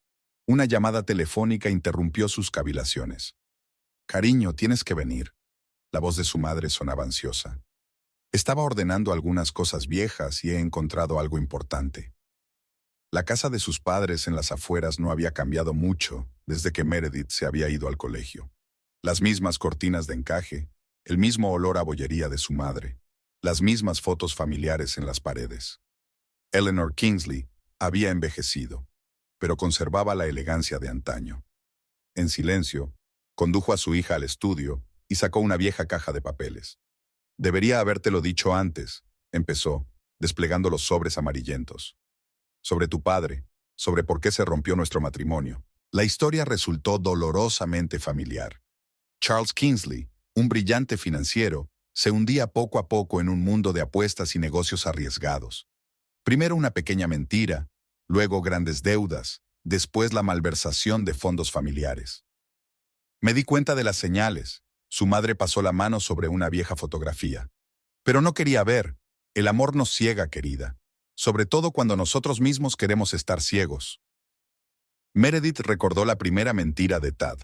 Una llamada telefónica interrumpió sus cavilaciones. «Cariño, tienes que venir». La voz de su madre sonaba ansiosa. Estaba ordenando algunas cosas viejas y he encontrado algo importante. La casa de sus padres en las afueras no había cambiado mucho desde que Meredith se había ido al colegio. Las mismas cortinas de encaje, el mismo olor a bollería de su madre, las mismas fotos familiares en las paredes. Eleanor Kingsley había envejecido, pero conservaba la elegancia de antaño. En silencio, condujo a su hija al estudio y sacó una vieja caja de papeles. «Debería habértelo dicho antes», empezó, desplegando los sobres amarillentos. «Sobre tu padre, sobre por qué se rompió nuestro matrimonio». La historia resultó dolorosamente familiar. Charles Kingsley, un brillante financiero, se hundía poco a poco en un mundo de apuestas y negocios arriesgados. Primero una pequeña mentira, luego grandes deudas, después la malversación de fondos familiares. Me di cuenta de las señales. Su madre pasó la mano sobre una vieja fotografía. Pero no quería ver. El amor nos ciega, querida. Sobre todo cuando nosotros mismos queremos estar ciegos. Meredith recordó la primera mentira de Tad.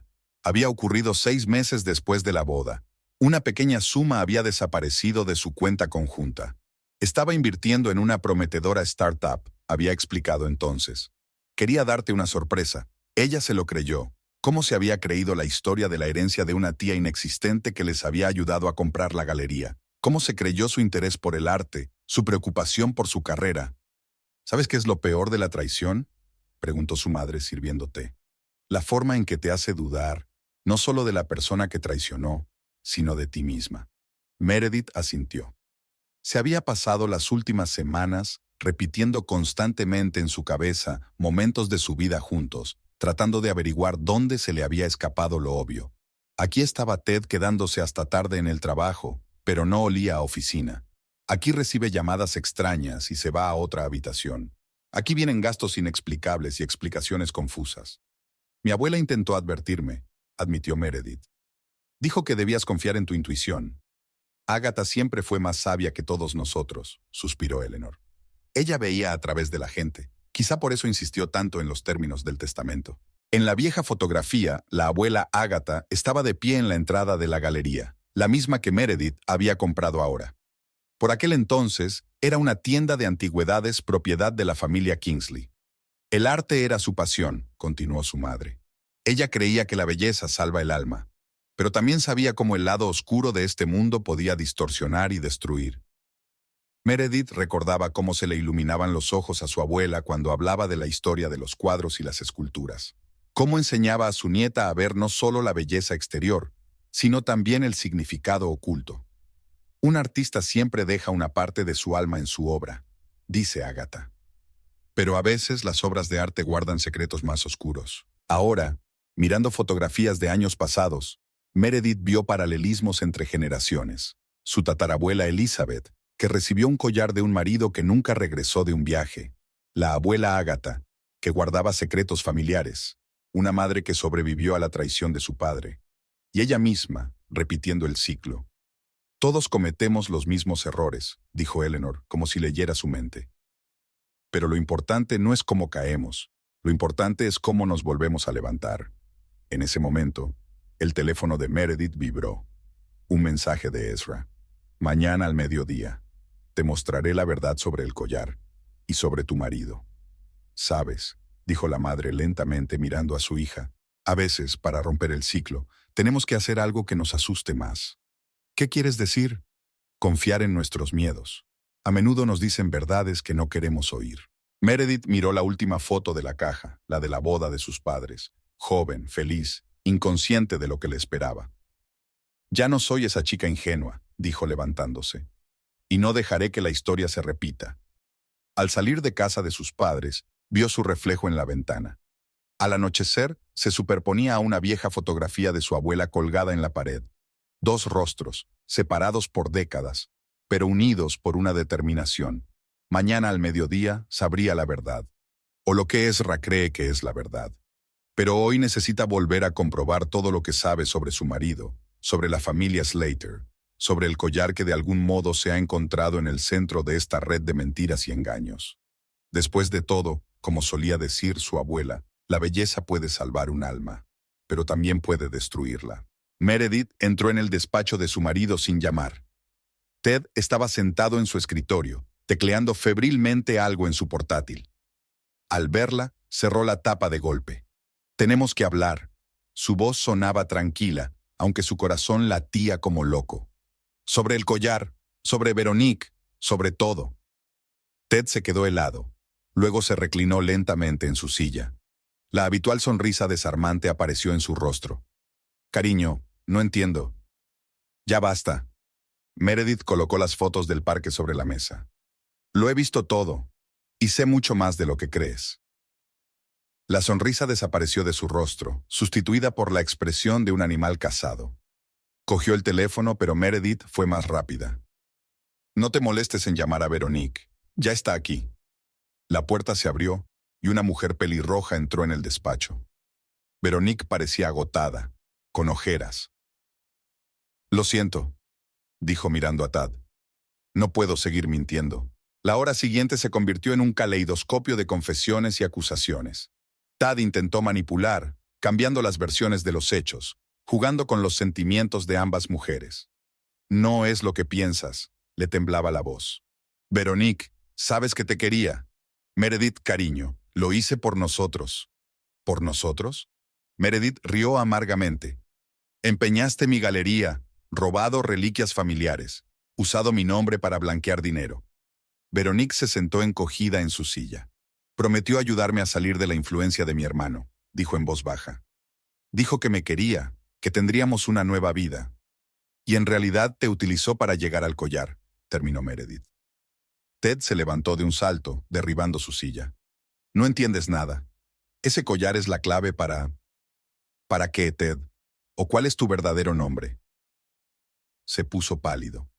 Había ocurrido 6 meses después de la boda. Una pequeña suma había desaparecido de su cuenta conjunta. Estaba invirtiendo en una prometedora startup, había explicado entonces. Quería darte una sorpresa. Ella se lo creyó. ¿Cómo se había creído la historia de la herencia de una tía inexistente que les había ayudado a comprar la galería? ¿Cómo se creyó su interés por el arte, su preocupación por su carrera? ¿Sabes qué es lo peor de la traición?, preguntó su madre sirviendo té. La forma en que te hace dudar, no solo de la persona que traicionó, sino de ti misma. Meredith asintió. Se había pasado las últimas semanas repitiendo constantemente en su cabeza momentos de su vida juntos, tratando de averiguar dónde se le había escapado lo obvio. Aquí estaba Ted quedándose hasta tarde en el trabajo, pero no olía a oficina. Aquí recibe llamadas extrañas y se va a otra habitación. Aquí vienen gastos inexplicables y explicaciones confusas. Mi abuela intentó advertirme, admitió Meredith. Dijo que debías confiar en tu intuición. Agatha siempre fue más sabia que todos nosotros, suspiró Eleanor. Ella veía a través de la gente. Quizá por eso insistió tanto en los términos del testamento. En la vieja fotografía, la abuela Agatha estaba de pie en la entrada de la galería, la misma que Meredith había comprado ahora. Por aquel entonces, era una tienda de antigüedades propiedad de la familia Kingsley. El arte era su pasión, continuó su madre. Ella creía que la belleza salva el alma, pero también sabía cómo el lado oscuro de este mundo podía distorsionar y destruir. Meredith recordaba cómo se le iluminaban los ojos a su abuela cuando hablaba de la historia de los cuadros y las esculturas. Cómo enseñaba a su nieta a ver no solo la belleza exterior, sino también el significado oculto. Un artista siempre deja una parte de su alma en su obra, dice Agatha. Pero a veces las obras de arte guardan secretos más oscuros. Ahora, mirando fotografías de años pasados, Meredith vio paralelismos entre generaciones. Su tatarabuela Elizabeth, que recibió un collar de un marido que nunca regresó de un viaje, La abuela Ágata, que guardaba secretos familiares, una madre que sobrevivió a la traición de su padre, y ella misma, repitiendo el ciclo. Todos cometemos los mismos errores, dijo Eleanor, como si leyera su mente. Pero lo importante no es cómo caemos, lo importante es cómo nos volvemos a levantar. En ese momento, el teléfono de Meredith vibró. Un mensaje de Ezra. Mañana al mediodía, te mostraré la verdad sobre el collar y sobre tu marido. Sabes, dijo la madre lentamente mirando a su hija, a veces, para romper el ciclo, tenemos que hacer algo que nos asuste más. ¿Qué quieres decir? Confiar en nuestros miedos. A menudo nos dicen verdades que no queremos oír. Meredith miró la última foto de la caja, la de la boda de sus padres, joven, feliz, inconsciente de lo que le esperaba. Ya no soy esa chica ingenua, dijo levantándose, y no dejaré que la historia se repita. Al salir de casa de sus padres, vio su reflejo en la ventana. Al anochecer, se superponía a una vieja fotografía de su abuela colgada en la pared. Dos rostros, separados por décadas, pero unidos por una determinación. Mañana al mediodía sabría la verdad, o lo que Ezra cree que es la verdad. Pero hoy necesita volver a comprobar todo lo que sabe sobre su marido, sobre la familia Slater, sobre el collar que de algún modo se ha encontrado en el centro de esta red de mentiras y engaños. Después de todo, como solía decir su abuela, la belleza puede salvar un alma, pero también puede destruirla. Meredith entró en el despacho de su marido sin llamar. Ted estaba sentado en su escritorio, tecleando febrilmente algo en su portátil. Al verla, cerró la tapa de golpe. «Tenemos que hablar». Su voz sonaba tranquila, aunque su corazón latía como loco. «Sobre el collar, sobre Veronique, sobre todo». Ted se quedó helado. Luego se reclinó lentamente en su silla. La habitual sonrisa desarmante apareció en su rostro. «Cariño, no entiendo». «Ya basta». Meredith colocó las fotos del parque sobre la mesa. «Lo he visto todo, y sé mucho más de lo que crees». La sonrisa desapareció de su rostro, sustituida por la expresión de un animal cazado. Cogió el teléfono, pero Meredith fue más rápida. «No te molestes en llamar a Veronique. Ya está aquí». La puerta se abrió, y una mujer pelirroja entró en el despacho. Veronique parecía agotada, con ojeras. «Lo siento», dijo mirando a Tad. «No puedo seguir mintiendo». La hora siguiente se convirtió en un caleidoscopio de confesiones y acusaciones. Tad intentó manipular, cambiando las versiones de los hechos, jugando con los sentimientos de ambas mujeres. «No es lo que piensas», le temblaba la voz. «Veronique, sabes que te quería». «Meredith, cariño, lo hice por nosotros». «¿Por nosotros?» Meredith rió amargamente. «Empeñaste mi galería, robado reliquias familiares, usado mi nombre para blanquear dinero». Veronique se sentó encogida en su silla. «Prometió ayudarme a salir de la influencia de mi hermano», dijo en voz baja. «Dijo que me quería, que tendríamos una nueva vida. Y en realidad te utilizó para llegar al collar», terminó Meredith. Ted se levantó de un salto, derribando su silla. «No entiendes nada. Ese collar es la clave para... ¿Para qué, Ted? ¿O cuál es tu verdadero nombre?» Se puso pálido.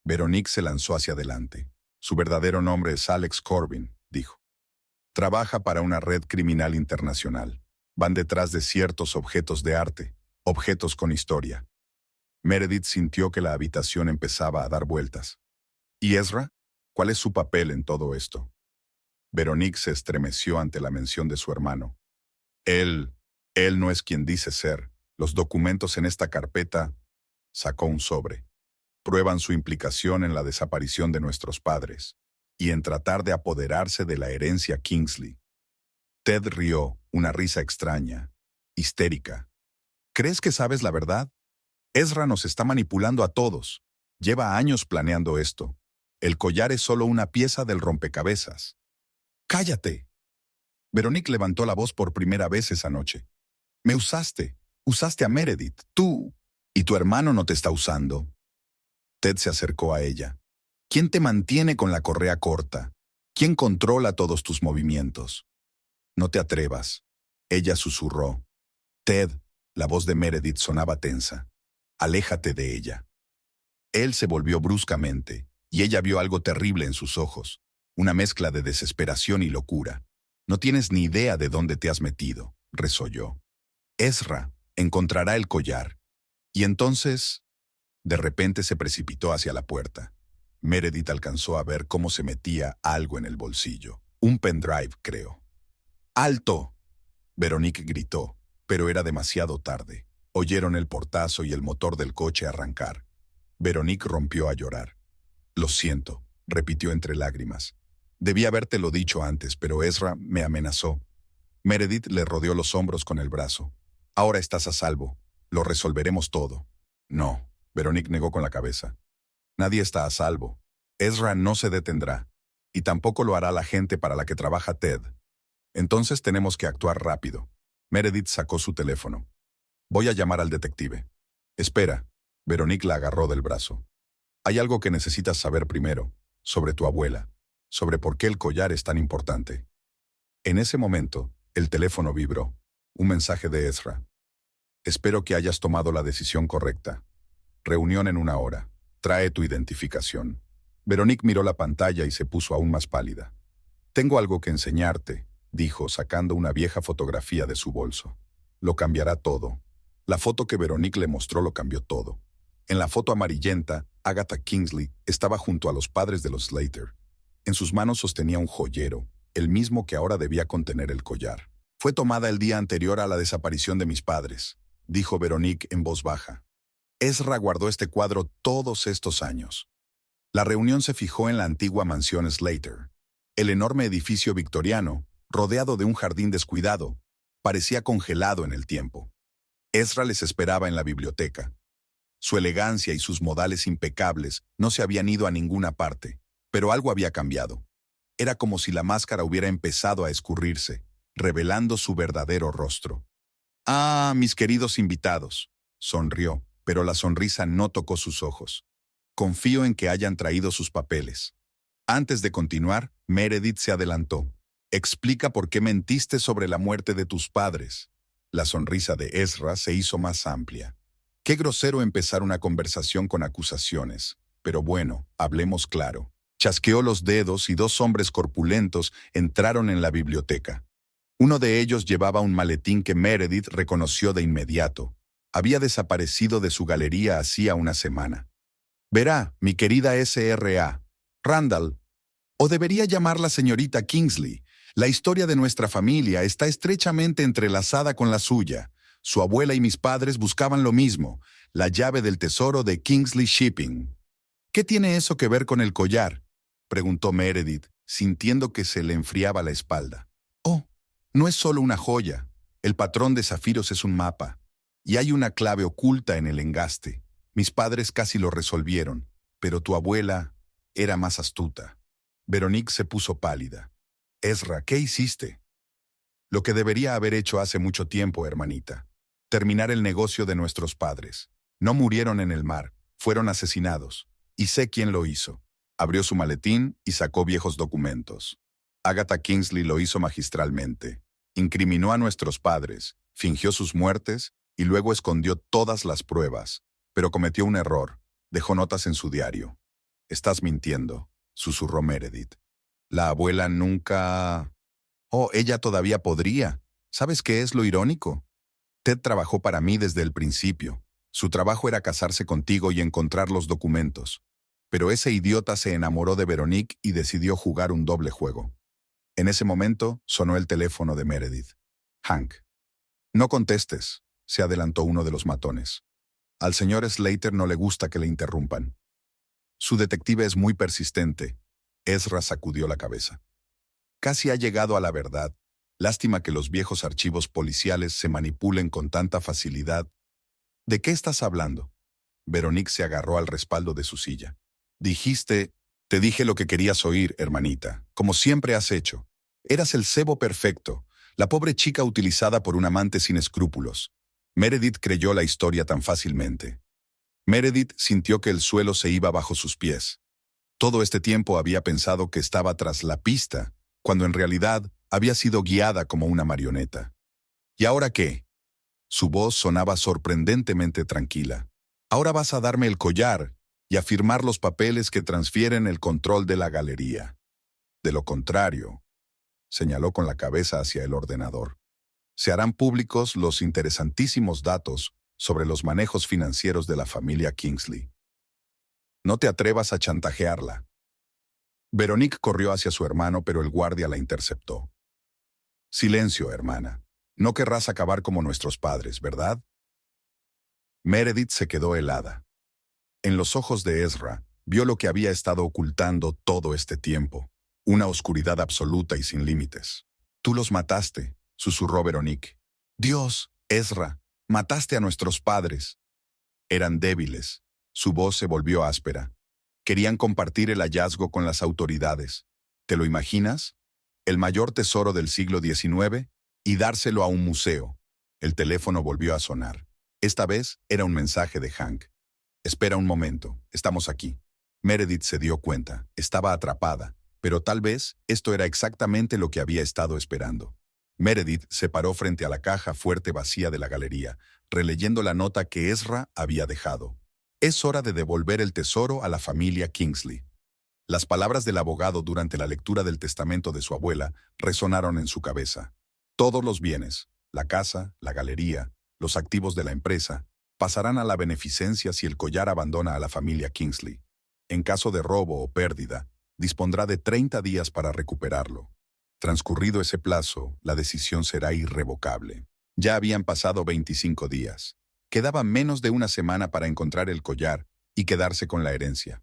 Veronique se lanzó hacia adelante. «Su verdadero nombre es Alex Corbin», dijo. «Trabaja para una red criminal internacional. Van detrás de ciertos objetos de arte, objetos con historia». Meredith sintió que la habitación empezaba a dar vueltas. «¿Y Ezra? ¿Cuál es su papel en todo esto?» Veronique se estremeció ante la mención de su hermano. Él no es quien dice ser. Los documentos en esta carpeta», sacó un sobre, «prueban su implicación en la desaparición de nuestros padres y en tratar de apoderarse de la herencia Kingsley». Ted rió, una risa extraña, histérica. «¿Crees que sabes la verdad? Ezra nos está manipulando a todos. Lleva años planeando esto. El collar es solo una pieza del rompecabezas». «¡Cállate!». Veronique levantó la voz por primera vez esa noche. «Me usaste a Meredith, tú, y tu hermano no te está usando». Ted se acercó a ella. «¿Quién te mantiene con la correa corta? ¿Quién controla todos tus movimientos?» «No te atrevas», ella susurró. «Ted», la voz de Meredith sonaba tensa. «Aléjate de ella». Él se volvió bruscamente, y ella vio algo terrible en sus ojos. Una mezcla de desesperación y locura. No tienes ni idea de dónde te has metido, resolló. Ezra encontrará el collar. Y entonces, de repente se precipitó hacia la puerta. Meredith alcanzó a ver cómo se metía algo en el bolsillo. Un pendrive, creo. ¡Alto! Veronique gritó, pero era demasiado tarde. Oyeron el portazo y el motor del coche arrancar. Veronique rompió a llorar. Lo siento, repitió entre lágrimas. Debí habértelo dicho antes, pero Ezra me amenazó. Meredith le rodeó los hombros con el brazo. Ahora estás a salvo. Lo resolveremos todo. No, Veronique negó con la cabeza. Nadie está a salvo. Ezra no se detendrá. Y tampoco lo hará la gente para la que trabaja Ted. Entonces tenemos que actuar rápido. Meredith sacó su teléfono. Voy a llamar al detective. Espera. Veronique la agarró del brazo. Hay algo que necesitas saber primero, sobre tu abuela, sobre por qué el collar es tan importante. En ese momento, el teléfono vibró. Un mensaje de Ezra. Espero que hayas tomado la decisión correcta. Reunión en 1 hora. Trae tu identificación. Veronique miró la pantalla y se puso aún más pálida. Tengo algo que enseñarte, dijo, sacando una vieja fotografía de su bolso. Lo cambiará todo. La foto que Veronique le mostró lo cambió todo. En la foto amarillenta, Agatha Kingsley estaba junto a los padres de los Slater. En sus manos sostenía un joyero, el mismo que ahora debía contener el collar. Fue tomada el día anterior a la desaparición de mis padres, dijo Veronique en voz baja. Ezra guardó este cuadro todos estos años. La reunión se fijó en la antigua mansión Slater. El enorme edificio victoriano, rodeado de un jardín descuidado, parecía congelado en el tiempo. Ezra les esperaba en la biblioteca. Su elegancia y sus modales impecables no se habían ido a ninguna parte, pero algo había cambiado. Era como si la máscara hubiera empezado a escurrirse, revelando su verdadero rostro. «Ah, mis queridos invitados», sonrió, pero la sonrisa no tocó sus ojos. «Confío en que hayan traído sus papeles». Antes de continuar, Meredith se adelantó. «Explica por qué mentiste sobre la muerte de tus padres». La sonrisa de Ezra se hizo más amplia. Qué grosero empezar una conversación con acusaciones. Pero bueno, hablemos claro. Chasqueó los dedos y 2 hombres corpulentos entraron en la biblioteca. Uno de ellos llevaba un maletín que Meredith reconoció de inmediato. Había desaparecido de su galería hacía una semana. «Verá, mi querida S.R.A. Randall, o debería llamarla señorita Kingsley. La historia de nuestra familia está estrechamente entrelazada con la suya. Su abuela y mis padres buscaban lo mismo, la llave del tesoro de Kingsley Shipping». «¿Qué tiene eso que ver con el collar?», preguntó Meredith, sintiendo que se le enfriaba la espalda. «Oh, no es solo una joya. El patrón de zafiros es un mapa. Y hay una clave oculta en el engaste. Mis padres casi lo resolvieron, pero tu abuela era más astuta». Veronique se puso pálida. «Ezra, ¿qué hiciste?». «Lo que debería haber hecho hace mucho tiempo, hermanita. Terminar el negocio de nuestros padres. No murieron en el mar, fueron asesinados. Y sé quién lo hizo». Abrió su maletín y sacó viejos documentos. Agatha Kingsley lo hizo magistralmente. Incriminó a nuestros padres, fingió sus muertes y luego escondió todas las pruebas. Pero cometió un error. Dejó notas en su diario. «Estás mintiendo», susurró Meredith. «La abuela nunca...». «Oh, ella todavía podría. ¿Sabes qué es lo irónico? Ted trabajó para mí desde el principio. Su trabajo era casarse contigo y encontrar los documentos. Pero ese idiota se enamoró de Veronique y decidió jugar un doble juego». En ese momento sonó el teléfono de Meredith. «Hank». «No contestes», se adelantó uno de los matones. «Al señor Slater no le gusta que le interrumpan». «Su detective es muy persistente». Ezra sacudió la cabeza. «Casi ha llegado a la verdad. Lástima que los viejos archivos policiales se manipulen con tanta facilidad». «¿De qué estás hablando?». Veronique se agarró al respaldo de su silla. «Dijiste...». «Te dije lo que querías oír, hermanita, como siempre has hecho. Eras el cebo perfecto, la pobre chica utilizada por un amante sin escrúpulos». Meredith creyó la historia tan fácilmente. Meredith sintió que el suelo se iba bajo sus pies. Todo este tiempo había pensado que estaba tras la pista, cuando en realidad había sido guiada como una marioneta. «¿Y ahora qué?». Su voz sonaba sorprendentemente tranquila. «Ahora vas a darme el collar y a firmar los papeles que transfieren el control de la galería». De lo contrario, señaló con la cabeza hacia el ordenador, se harán públicos los interesantísimos datos sobre los manejos financieros de la familia Kingsley. No te atrevas a chantajearla. Veronique corrió hacia su hermano, pero el guardia la interceptó. Silencio, hermana. No querrás acabar como nuestros padres, ¿verdad? Meredith se quedó helada. En los ojos de Ezra, vio lo que había estado ocultando todo este tiempo. Una oscuridad absoluta y sin límites. Tú los mataste, susurró Veronique. Dios, Ezra, mataste a nuestros padres. Eran débiles. Su voz se volvió áspera. Querían compartir el hallazgo con las autoridades. ¿Te lo imaginas? El mayor tesoro del siglo XIX y dárselo a un museo. El teléfono volvió a sonar. Esta vez era un mensaje de Hank. Espera un momento, estamos aquí. Meredith se dio cuenta, estaba atrapada, pero tal vez esto era exactamente lo que había estado esperando. Meredith se paró frente a la caja fuerte vacía de la galería, releyendo la nota que Ezra había dejado. Es hora de devolver el tesoro a la familia Kingsley. Las palabras del abogado durante la lectura del testamento de su abuela resonaron en su cabeza. Todos los bienes, la casa, la galería, los activos de la empresa, pasarán a la beneficencia si el collar abandona a la familia Kingsley. En caso de robo o pérdida, dispondrá de 30 días para recuperarlo. Transcurrido ese plazo, la decisión será irrevocable. Ya habían pasado 25 días. Quedaba menos de una semana para encontrar el collar y quedarse con la herencia.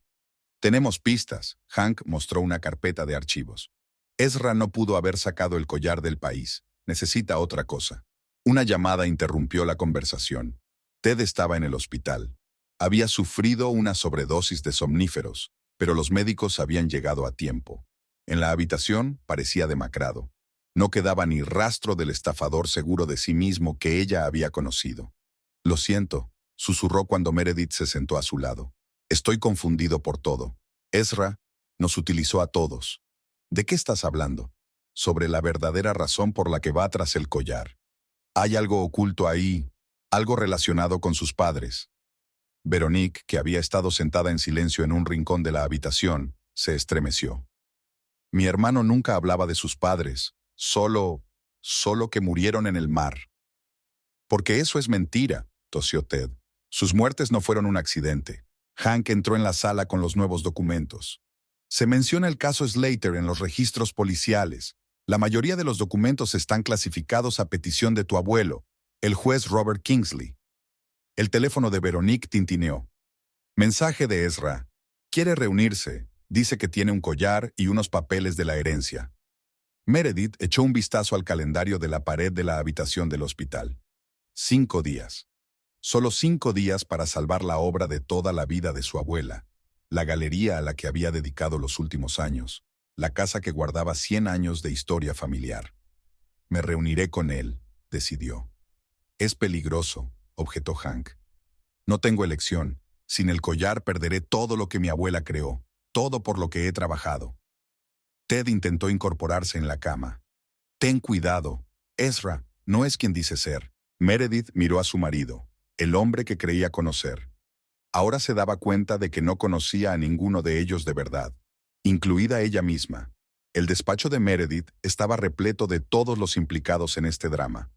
Tenemos pistas. Hank mostró una carpeta de archivos. Ezra no pudo haber sacado el collar del país. Necesita otra cosa. Una llamada interrumpió la conversación. Ted estaba en el hospital. Había sufrido una sobredosis de somníferos, pero los médicos habían llegado a tiempo. En la habitación parecía demacrado. No quedaba ni rastro del estafador seguro de sí mismo que ella había conocido. Lo siento, susurró cuando Meredith se sentó a su lado. Estoy confundido por todo. Ezra nos utilizó a todos. ¿De qué estás hablando? Sobre la verdadera razón por la que va tras el collar. Hay algo oculto ahí, algo relacionado con sus padres. Veronique, que había estado sentada en silencio en un rincón de la habitación, se estremeció. Mi hermano nunca hablaba de sus padres, solo que murieron en el mar. Porque eso es mentira, tosió Ted. Sus muertes no fueron un accidente. Hank entró en la sala con los nuevos documentos. Se menciona el caso Slater en los registros policiales. La mayoría de los documentos están clasificados a petición de tu abuelo, el juez Robert Kingsley. El teléfono de Veronique tintineó. Mensaje de Ezra. Quiere reunirse. Dice que tiene un collar y unos papeles de la herencia. Meredith echó un vistazo al calendario de la pared de la habitación del hospital. 5 días. Solo 5 días para salvar la obra de toda la vida de su abuela, la galería a la que había dedicado los últimos años, la casa que guardaba 100 años de historia familiar. Me reuniré con él, decidió. Es peligroso, objetó Hank. No tengo elección. Sin el collar perderé todo lo que mi abuela creó, todo por lo que he trabajado. Ted intentó incorporarse en la cama. Ten cuidado. Ezra no es quien dice ser. Meredith miró a su marido, el hombre que creía conocer. Ahora se daba cuenta de que no conocía a ninguno de ellos de verdad, incluida ella misma. El despacho de Meredith estaba repleto de todos los implicados en este drama.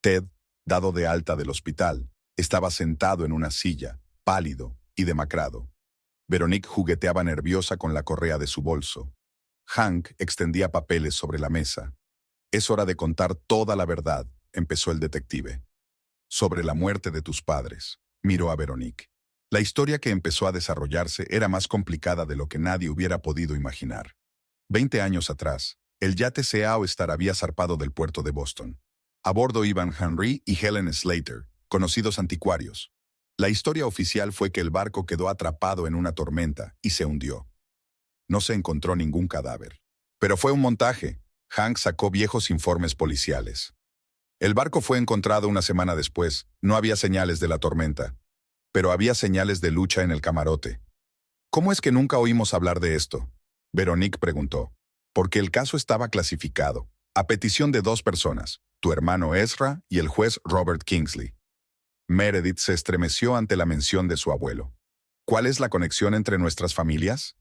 Ted, dado de alta del hospital, estaba sentado en una silla, pálido y demacrado. Veronique jugueteaba nerviosa con la correa de su bolso. Hank extendía papeles sobre la mesa. Es hora de contar toda la verdad, empezó el detective. Sobre la muerte de tus padres, miró a Veronique. La historia que empezó a desarrollarse era más complicada de lo que nadie hubiera podido imaginar. 20 años atrás, el yate Sea Star había zarpado del puerto de Boston. A bordo iban Henry y Helen Slater, conocidos anticuarios. La historia oficial fue que el barco quedó atrapado en una tormenta y se hundió. No se encontró ningún cadáver. Pero fue un montaje. Hank sacó viejos informes policiales. El barco fue encontrado una semana después. No había señales de la tormenta, pero había señales de lucha en el camarote. ¿Cómo es que nunca oímos hablar de esto?, Veronique preguntó. Porque el caso estaba clasificado, a petición de 2 personas, tu hermano Ezra y el juez Robert Kingsley. Meredith se estremeció ante la mención de su abuelo. ¿Cuál es la conexión entre nuestras familias?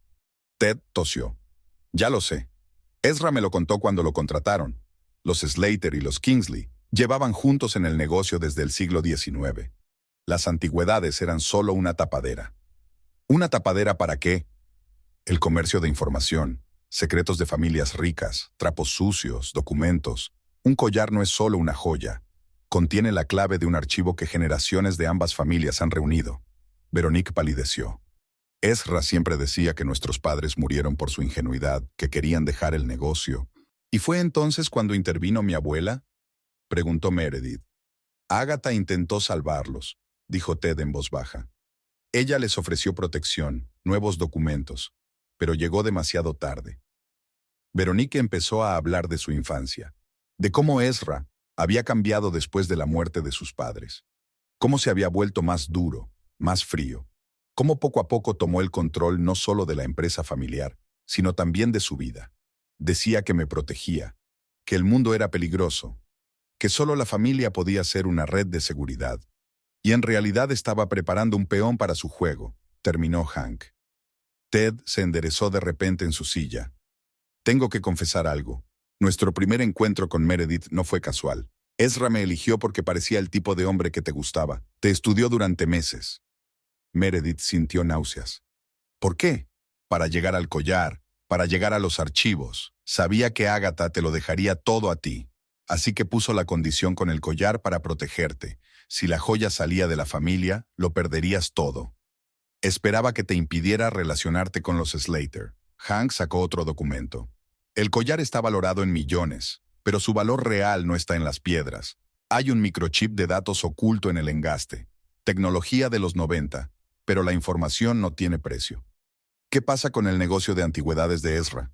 Ted tosió. Ya lo sé. Ezra me lo contó cuando lo contrataron. Los Slater y los Kingsley llevaban juntos en el negocio desde el siglo XIX. Las antigüedades eran solo una tapadera. ¿Una tapadera para qué? El comercio de información, secretos de familias ricas, trapos sucios, documentos. Un collar no es solo una joya. Contiene la clave de un archivo que generaciones de ambas familias han reunido. Veronique palideció. Ezra siempre decía que nuestros padres murieron por su ingenuidad, que querían dejar el negocio. ¿Y fue entonces cuando intervino mi abuela?, preguntó Meredith. Agatha intentó salvarlos, dijo Ted en voz baja. Ella les ofreció protección, nuevos documentos, pero llegó demasiado tarde. Veronique empezó a hablar de su infancia, de cómo Ezra había cambiado después de la muerte de sus padres, cómo se había vuelto más duro, más frío, cómo poco a poco tomó el control no solo de la empresa familiar, sino también de su vida. Decía que me protegía, que el mundo era peligroso, que solo la familia podía ser una red de seguridad. Y en realidad estaba preparando un peón para su juego, terminó Hank. Ted se enderezó de repente en su silla. Tengo que confesar algo. Nuestro primer encuentro con Meredith no fue casual. Ezra me eligió porque parecía el tipo de hombre que te gustaba. Te estudió durante meses. Meredith sintió náuseas. ¿Por qué? Para llegar al collar, para llegar a los archivos. Sabía que Agatha te lo dejaría todo a ti. Así que puso la condición con el collar para protegerte. Si la joya salía de la familia, lo perderías todo. Esperaba que te impidiera relacionarte con los Slater. Hank sacó otro documento. El collar está valorado en millones, pero su valor real no está en las piedras. Hay un microchip de datos oculto en el engaste. Tecnología de los 90, pero la información no tiene precio. ¿Qué pasa con el negocio de antigüedades de Ezra?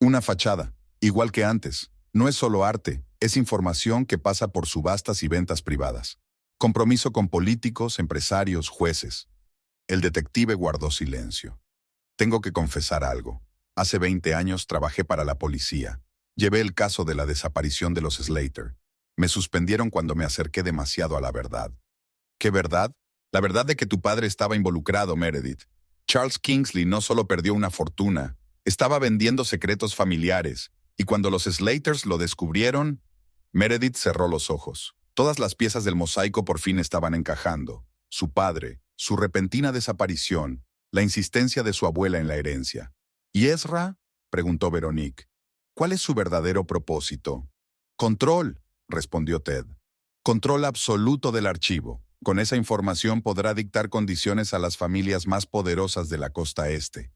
Una fachada, igual que antes. No es solo arte, es información que pasa por subastas y ventas privadas. Compromiso con políticos, empresarios, jueces. El detective guardó silencio. Tengo que confesar algo. Hace 20 años trabajé para la policía. Llevé el caso de la desaparición de los Slater. Me suspendieron cuando me acerqué demasiado a la verdad. ¿Qué verdad? La verdad de que tu padre estaba involucrado, Meredith. Charles Kingsley no solo perdió una fortuna, estaba vendiendo secretos familiares, y cuando los Slaters lo descubrieron, Meredith cerró los ojos. Todas las piezas del mosaico por fin estaban encajando. Su padre, su repentina desaparición, la insistencia de su abuela en la herencia. ¿Y Ezra?, preguntó Veronique. ¿Cuál es su verdadero propósito? Control, respondió Ted. Control absoluto del archivo. Con esa información podrá dictar condiciones a las familias más poderosas de la costa este.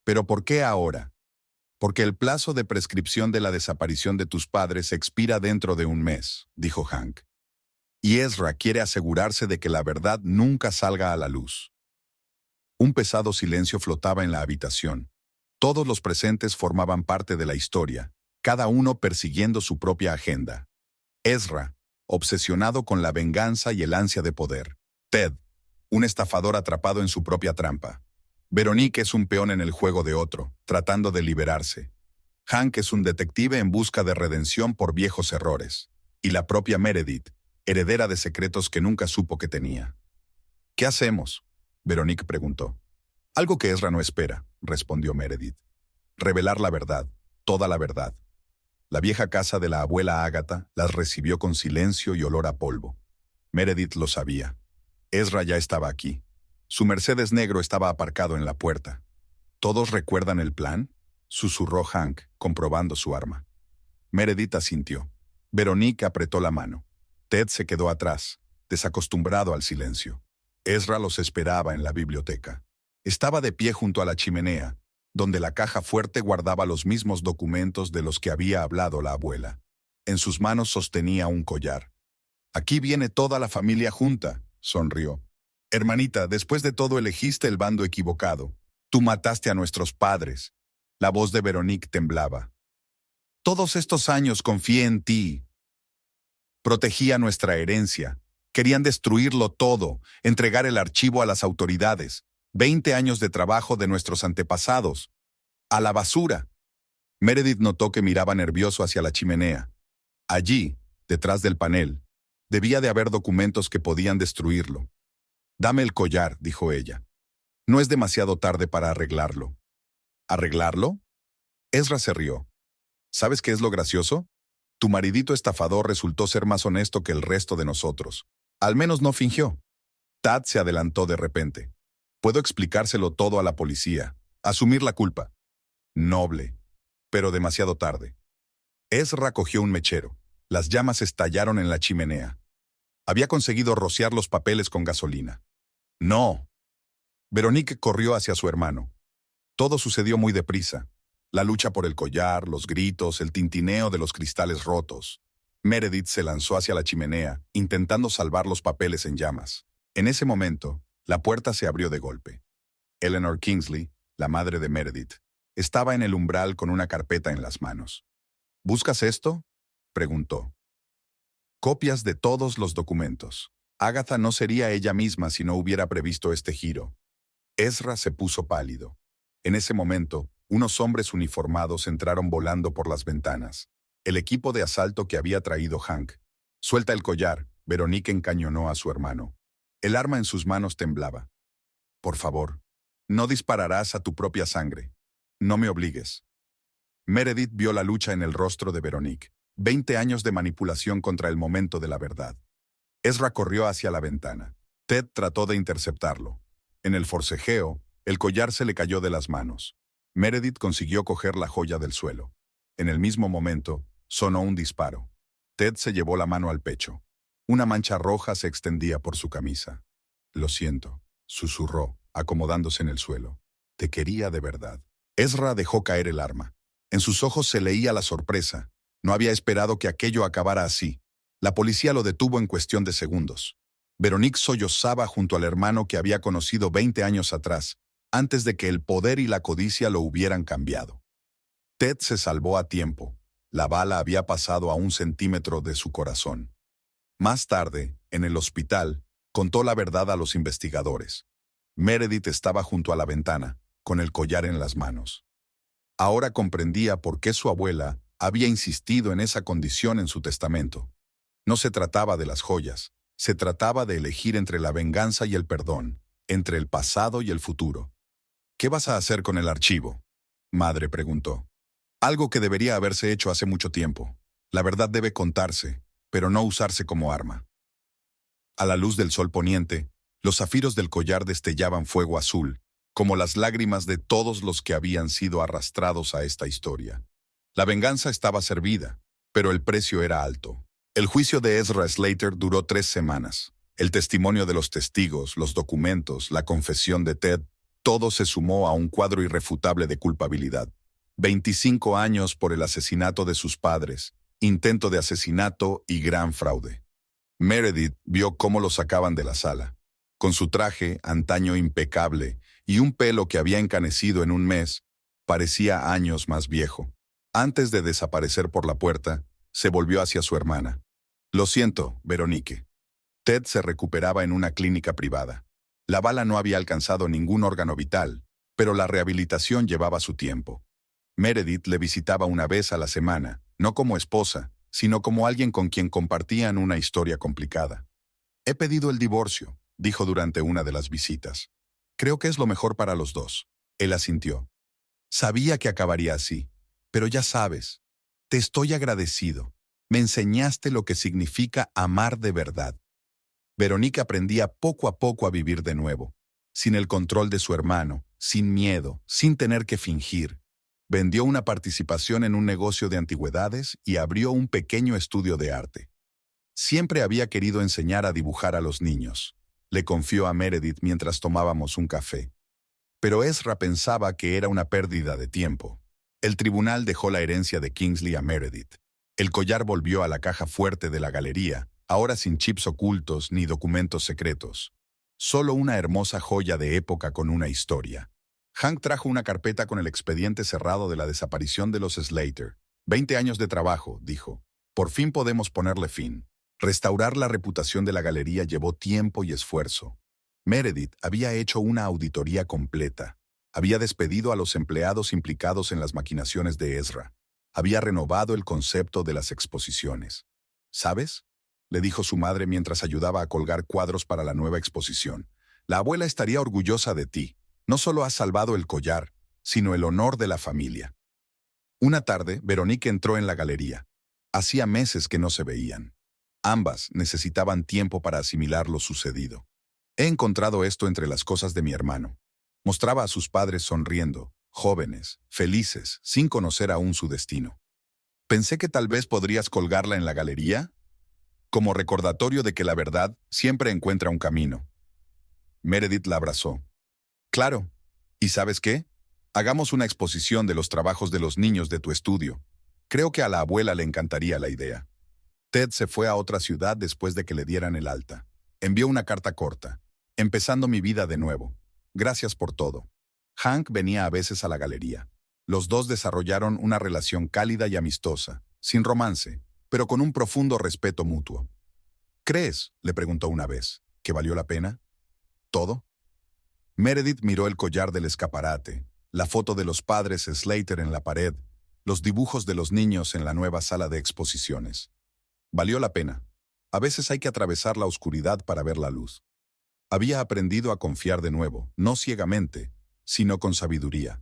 ¿Pero por qué ahora? Porque el plazo de prescripción de la desaparición de tus padres expira dentro de un mes, dijo Hank. Y Ezra quiere asegurarse de que la verdad nunca salga a la luz. Un pesado silencio flotaba en la habitación. Todos los presentes formaban parte de la historia, cada uno persiguiendo su propia agenda. Ezra, obsesionado con la venganza y el ansia de poder. Ted, un estafador atrapado en su propia trampa. Veronique es un peón en el juego de otro, tratando de liberarse. Hank es un detective en busca de redención por viejos errores. Y la propia Meredith, heredera de secretos que nunca supo que tenía. ¿Qué hacemos?, Veronique preguntó. Algo que Ezra no espera, respondió Meredith. Revelar la verdad, toda la verdad. La vieja casa de la abuela Agatha las recibió con silencio y olor a polvo. Meredith lo sabía. Ezra ya estaba aquí. Su Mercedes negro estaba aparcado en la puerta. ¿Todos recuerdan el plan?, susurró Hank, comprobando su arma. Meredith asintió. Veronique apretó la mano. Ted se quedó atrás, desacostumbrado al silencio. Ezra los esperaba en la biblioteca. Estaba de pie junto a la chimenea, donde la caja fuerte guardaba los mismos documentos de los que había hablado la abuela. En sus manos sostenía un collar. «Aquí viene toda la familia junta», sonrió. «Hermanita, después de todo elegiste el bando equivocado. Tú mataste a nuestros padres». La voz de Veronique temblaba. «Todos estos años confié en ti. Protegía nuestra herencia. Querían destruirlo todo, entregar el archivo a las autoridades. 20 años de trabajo de nuestros antepasados. A la basura». Meredith notó que miraba nervioso hacia la chimenea. Allí, detrás del panel, debía de haber documentos que podían destruirlo. «Dame el collar», dijo ella. «No es demasiado tarde para arreglarlo». «¿Arreglarlo?». Ezra se rió. ¿Sabes qué es lo gracioso? Tu maridito estafador resultó ser más honesto que el resto de nosotros. Al menos no fingió. Tad se adelantó de repente. Puedo explicárselo todo a la policía. Asumir la culpa. Noble. Pero demasiado tarde. Ezra cogió un mechero. Las llamas estallaron en la chimenea. Había conseguido rociar los papeles con gasolina. ¡No! Veronique corrió hacia su hermano. Todo sucedió muy deprisa. La lucha por el collar, los gritos, el tintineo de los cristales rotos. Meredith se lanzó hacia la chimenea, intentando salvar los papeles en llamas. En ese momento, la puerta se abrió de golpe. Eleanor Kingsley, la madre de Meredith, estaba en el umbral con una carpeta en las manos. ¿Buscas esto?, preguntó. Copias de todos los documentos. Agatha no sería ella misma si no hubiera previsto este giro. Ezra se puso pálido. En ese momento, unos hombres uniformados entraron volando por las ventanas. El equipo de asalto que había traído Hank. Suelta el collar, Veronique encañonó a su hermano. El arma en sus manos temblaba. Por favor, no dispararás a tu propia sangre. No me obligues. Meredith vio la lucha en el rostro de Veronique. 20 años de manipulación contra el momento de la verdad. Ezra corrió hacia la ventana. Ted trató de interceptarlo. En el forcejeo, el collar se le cayó de las manos. Meredith consiguió coger la joya del suelo. En el mismo momento, sonó un disparo. Ted se llevó la mano al pecho. Una mancha roja se extendía por su camisa. Lo siento, susurró, acomodándose en el suelo. Te quería de verdad. Ezra dejó caer el arma. En sus ojos se leía la sorpresa. No había esperado que aquello acabara así. La policía lo detuvo en cuestión de segundos. Veronique sollozaba junto al hermano que había conocido 20 años atrás, antes de que el poder y la codicia lo hubieran cambiado. Ted se salvó a tiempo. La bala había pasado a 1 centímetro de su corazón. Más tarde, en el hospital, contó la verdad a los investigadores. Meredith estaba junto a la ventana, con el collar en las manos. Ahora comprendía por qué su abuela había insistido en esa condición en su testamento. No se trataba de las joyas, se trataba de elegir entre la venganza y el perdón, entre el pasado y el futuro. ¿Qué vas a hacer con el archivo?, madre preguntó. Algo que debería haberse hecho hace mucho tiempo. La verdad debe contarse, pero no usarse como arma. A la luz del sol poniente, los zafiros del collar destellaban fuego azul, como las lágrimas de todos los que habían sido arrastrados a esta historia. La venganza estaba servida, pero el precio era alto. El juicio de Ezra Slater duró 3 semanas. El testimonio de los testigos, los documentos, la confesión de Ted, todo se sumó a un cuadro irrefutable de culpabilidad. 25 años por el asesinato de sus padres, intento de asesinato y gran fraude. Meredith vio cómo lo sacaban de la sala. Con su traje, antaño impecable, y un pelo que había encanecido en un mes, parecía años más viejo. Antes de desaparecer por la puerta, se volvió hacia su hermana. Lo siento, Veronique. Ted se recuperaba en una clínica privada. La bala no había alcanzado ningún órgano vital, pero la rehabilitación llevaba su tiempo. Meredith le visitaba una vez a la semana, no como esposa, sino como alguien con quien compartían una historia complicada. He pedido el divorcio, dijo durante una de las visitas. Creo que es lo mejor para los dos. Él asintió. Sabía que acabaría así, pero ya sabes, te estoy agradecido. Me enseñaste lo que significa amar de verdad. Verónica aprendía poco a poco a vivir de nuevo, sin el control de su hermano, sin miedo, sin tener que fingir. Vendió una participación en un negocio de antigüedades y abrió un pequeño estudio de arte. Siempre había querido enseñar a dibujar a los niños. Le confió a Meredith mientras tomábamos un café. Pero Ezra pensaba que era una pérdida de tiempo. El tribunal dejó la herencia de Kingsley a Meredith. El collar volvió a la caja fuerte de la galería, ahora sin chips ocultos ni documentos secretos. Solo una hermosa joya de época con una historia. Hank trajo una carpeta con el expediente cerrado de la desaparición de los Slater. 20 años de trabajo, dijo. Por fin podemos ponerle fin. Restaurar la reputación de la galería llevó tiempo y esfuerzo. Meredith había hecho una auditoría completa. Había despedido a los empleados implicados en las maquinaciones de Ezra. Había renovado el concepto de las exposiciones. ¿Sabes?, le dijo su madre mientras ayudaba a colgar cuadros para la nueva exposición. La abuela estaría orgullosa de ti. No solo has salvado el collar, sino el honor de la familia. Una tarde, Veronique entró en la galería. Hacía meses que no se veían. Ambas necesitaban tiempo para asimilar lo sucedido. He encontrado esto entre las cosas de mi hermano. Mostraba a sus padres sonriendo, jóvenes, felices, sin conocer aún su destino. Pensé que tal vez podrías colgarla en la galería, como recordatorio de que la verdad siempre encuentra un camino. Meredith la abrazó. Claro. ¿Y sabes qué? Hagamos una exposición de los trabajos de los niños de tu estudio. Creo que a la abuela le encantaría la idea. Ted se fue a otra ciudad después de que le dieran el alta. Envió una carta corta. Empezando mi vida de nuevo. Gracias por todo. Hank venía a veces a la galería. Los dos desarrollaron una relación cálida y amistosa, sin romance, pero con un profundo respeto mutuo. ¿Crees, le preguntó una vez, que valió la pena? ¿Todo? Meredith miró el collar del escaparate, la foto de los padres Slater en la pared, los dibujos de los niños en la nueva sala de exposiciones. Valió la pena. A veces hay que atravesar la oscuridad para ver la luz. Había aprendido a confiar de nuevo, no ciegamente, sino con sabiduría.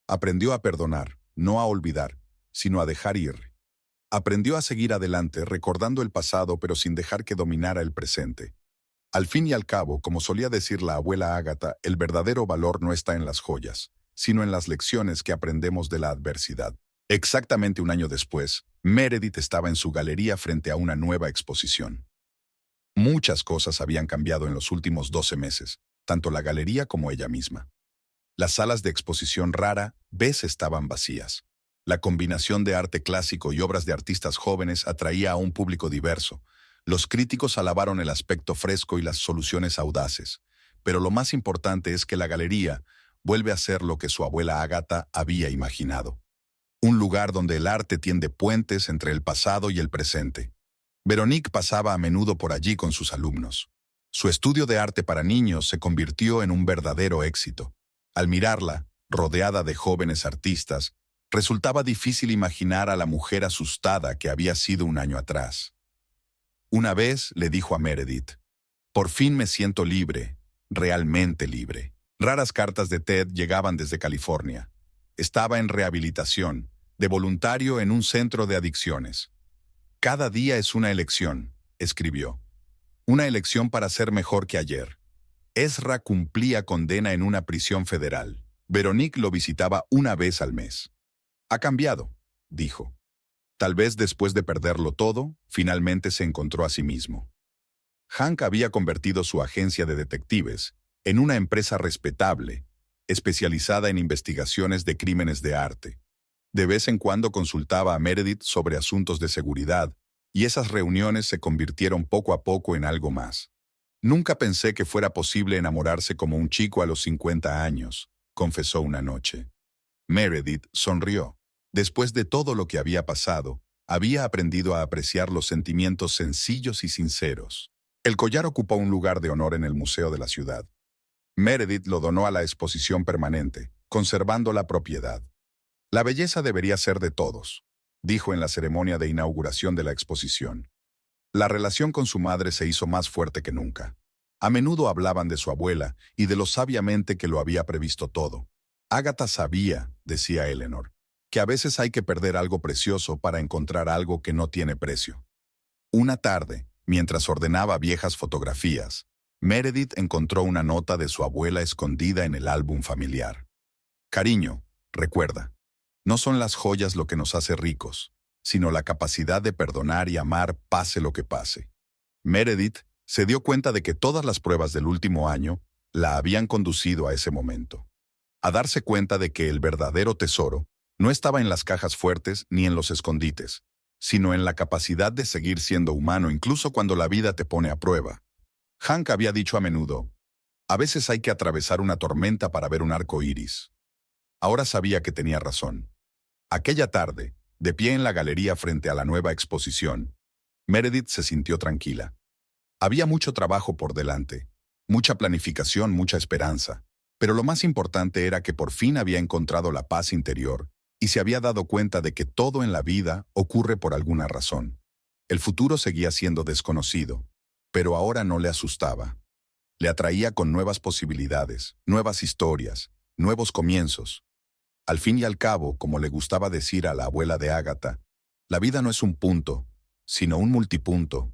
Aprendió a perdonar, no a olvidar, sino a dejar ir. Aprendió a seguir adelante recordando el pasado pero sin dejar que dominara el presente. Al fin y al cabo, como solía decir la abuela Ágata, el verdadero valor no está en las joyas, sino en las lecciones que aprendemos de la adversidad. Exactamente un año después, Meredith estaba en su galería frente a una nueva exposición. Muchas cosas habían cambiado en los últimos 12 meses, tanto la galería como ella misma. Las salas de exposición rara vez estaban vacías. La combinación de arte clásico y obras de artistas jóvenes atraía a un público diverso. Los críticos alabaron el aspecto fresco y las soluciones audaces, pero lo más importante es que la galería vuelve a ser lo que su abuela Ágata había imaginado. Un lugar donde el arte tiende puentes entre el pasado y el presente. Veronique pasaba a menudo por allí con sus alumnos. Su estudio de arte para niños se convirtió en un verdadero éxito. Al mirarla, rodeada de jóvenes artistas, resultaba difícil imaginar a la mujer asustada que había sido un año atrás. Una vez le dijo a Meredith, «Por fin me siento libre, realmente libre». Raras cartas de Ted llegaban desde California. Estaba en rehabilitación, de voluntario en un centro de adicciones. «Cada día es una elección», escribió. «Una elección para ser mejor que ayer». Ezra cumplía condena en una prisión federal. Veronique lo visitaba una vez al mes. «Ha cambiado», dijo. Tal vez después de perderlo todo, finalmente se encontró a sí mismo. Hank había convertido su agencia de detectives en una empresa respetable, especializada en investigaciones de crímenes de arte. De vez en cuando consultaba a Meredith sobre asuntos de seguridad, y esas reuniones se convirtieron poco a poco en algo más. «Nunca pensé que fuera posible enamorarse como un chico a los 50 años», confesó una noche. Meredith sonrió. Después de todo lo que había pasado, había aprendido a apreciar los sentimientos sencillos y sinceros. El collar ocupó un lugar de honor en el museo de la ciudad. Meredith lo donó a la exposición permanente, conservando la propiedad. «La belleza debería ser de todos», dijo en la ceremonia de inauguración de la exposición. La relación con su madre se hizo más fuerte que nunca. A menudo hablaban de su abuela y de lo sabiamente que lo había previsto todo. «Ágata sabía», decía Eleanor, «que a veces hay que perder algo precioso para encontrar algo que no tiene precio». Una tarde, mientras ordenaba viejas fotografías, Meredith encontró una nota de su abuela escondida en el álbum familiar. «Cariño, recuerda, no son las joyas lo que nos hace ricos, sino la capacidad de perdonar y amar pase lo que pase». Meredith se dio cuenta de que todas las pruebas del último año la habían conducido a ese momento. A darse cuenta de que el verdadero tesoro no estaba en las cajas fuertes ni en los escondites, sino en la capacidad de seguir siendo humano incluso cuando la vida te pone a prueba. Hank había dicho a menudo, «A veces hay que atravesar una tormenta para ver un arco iris». Ahora sabía que tenía razón. Aquella tarde, de pie en la galería frente a la nueva exposición, Meredith se sintió tranquila. Había mucho trabajo por delante, mucha planificación, mucha esperanza, pero lo más importante era que por fin había encontrado la paz interior y se había dado cuenta de que todo en la vida ocurre por alguna razón. El futuro seguía siendo desconocido, pero ahora no le asustaba. Le atraía con nuevas posibilidades, nuevas historias, nuevos comienzos. Al fin y al cabo, como le gustaba decir a la abuela de Ágata, la vida no es un punto, sino un multipunto,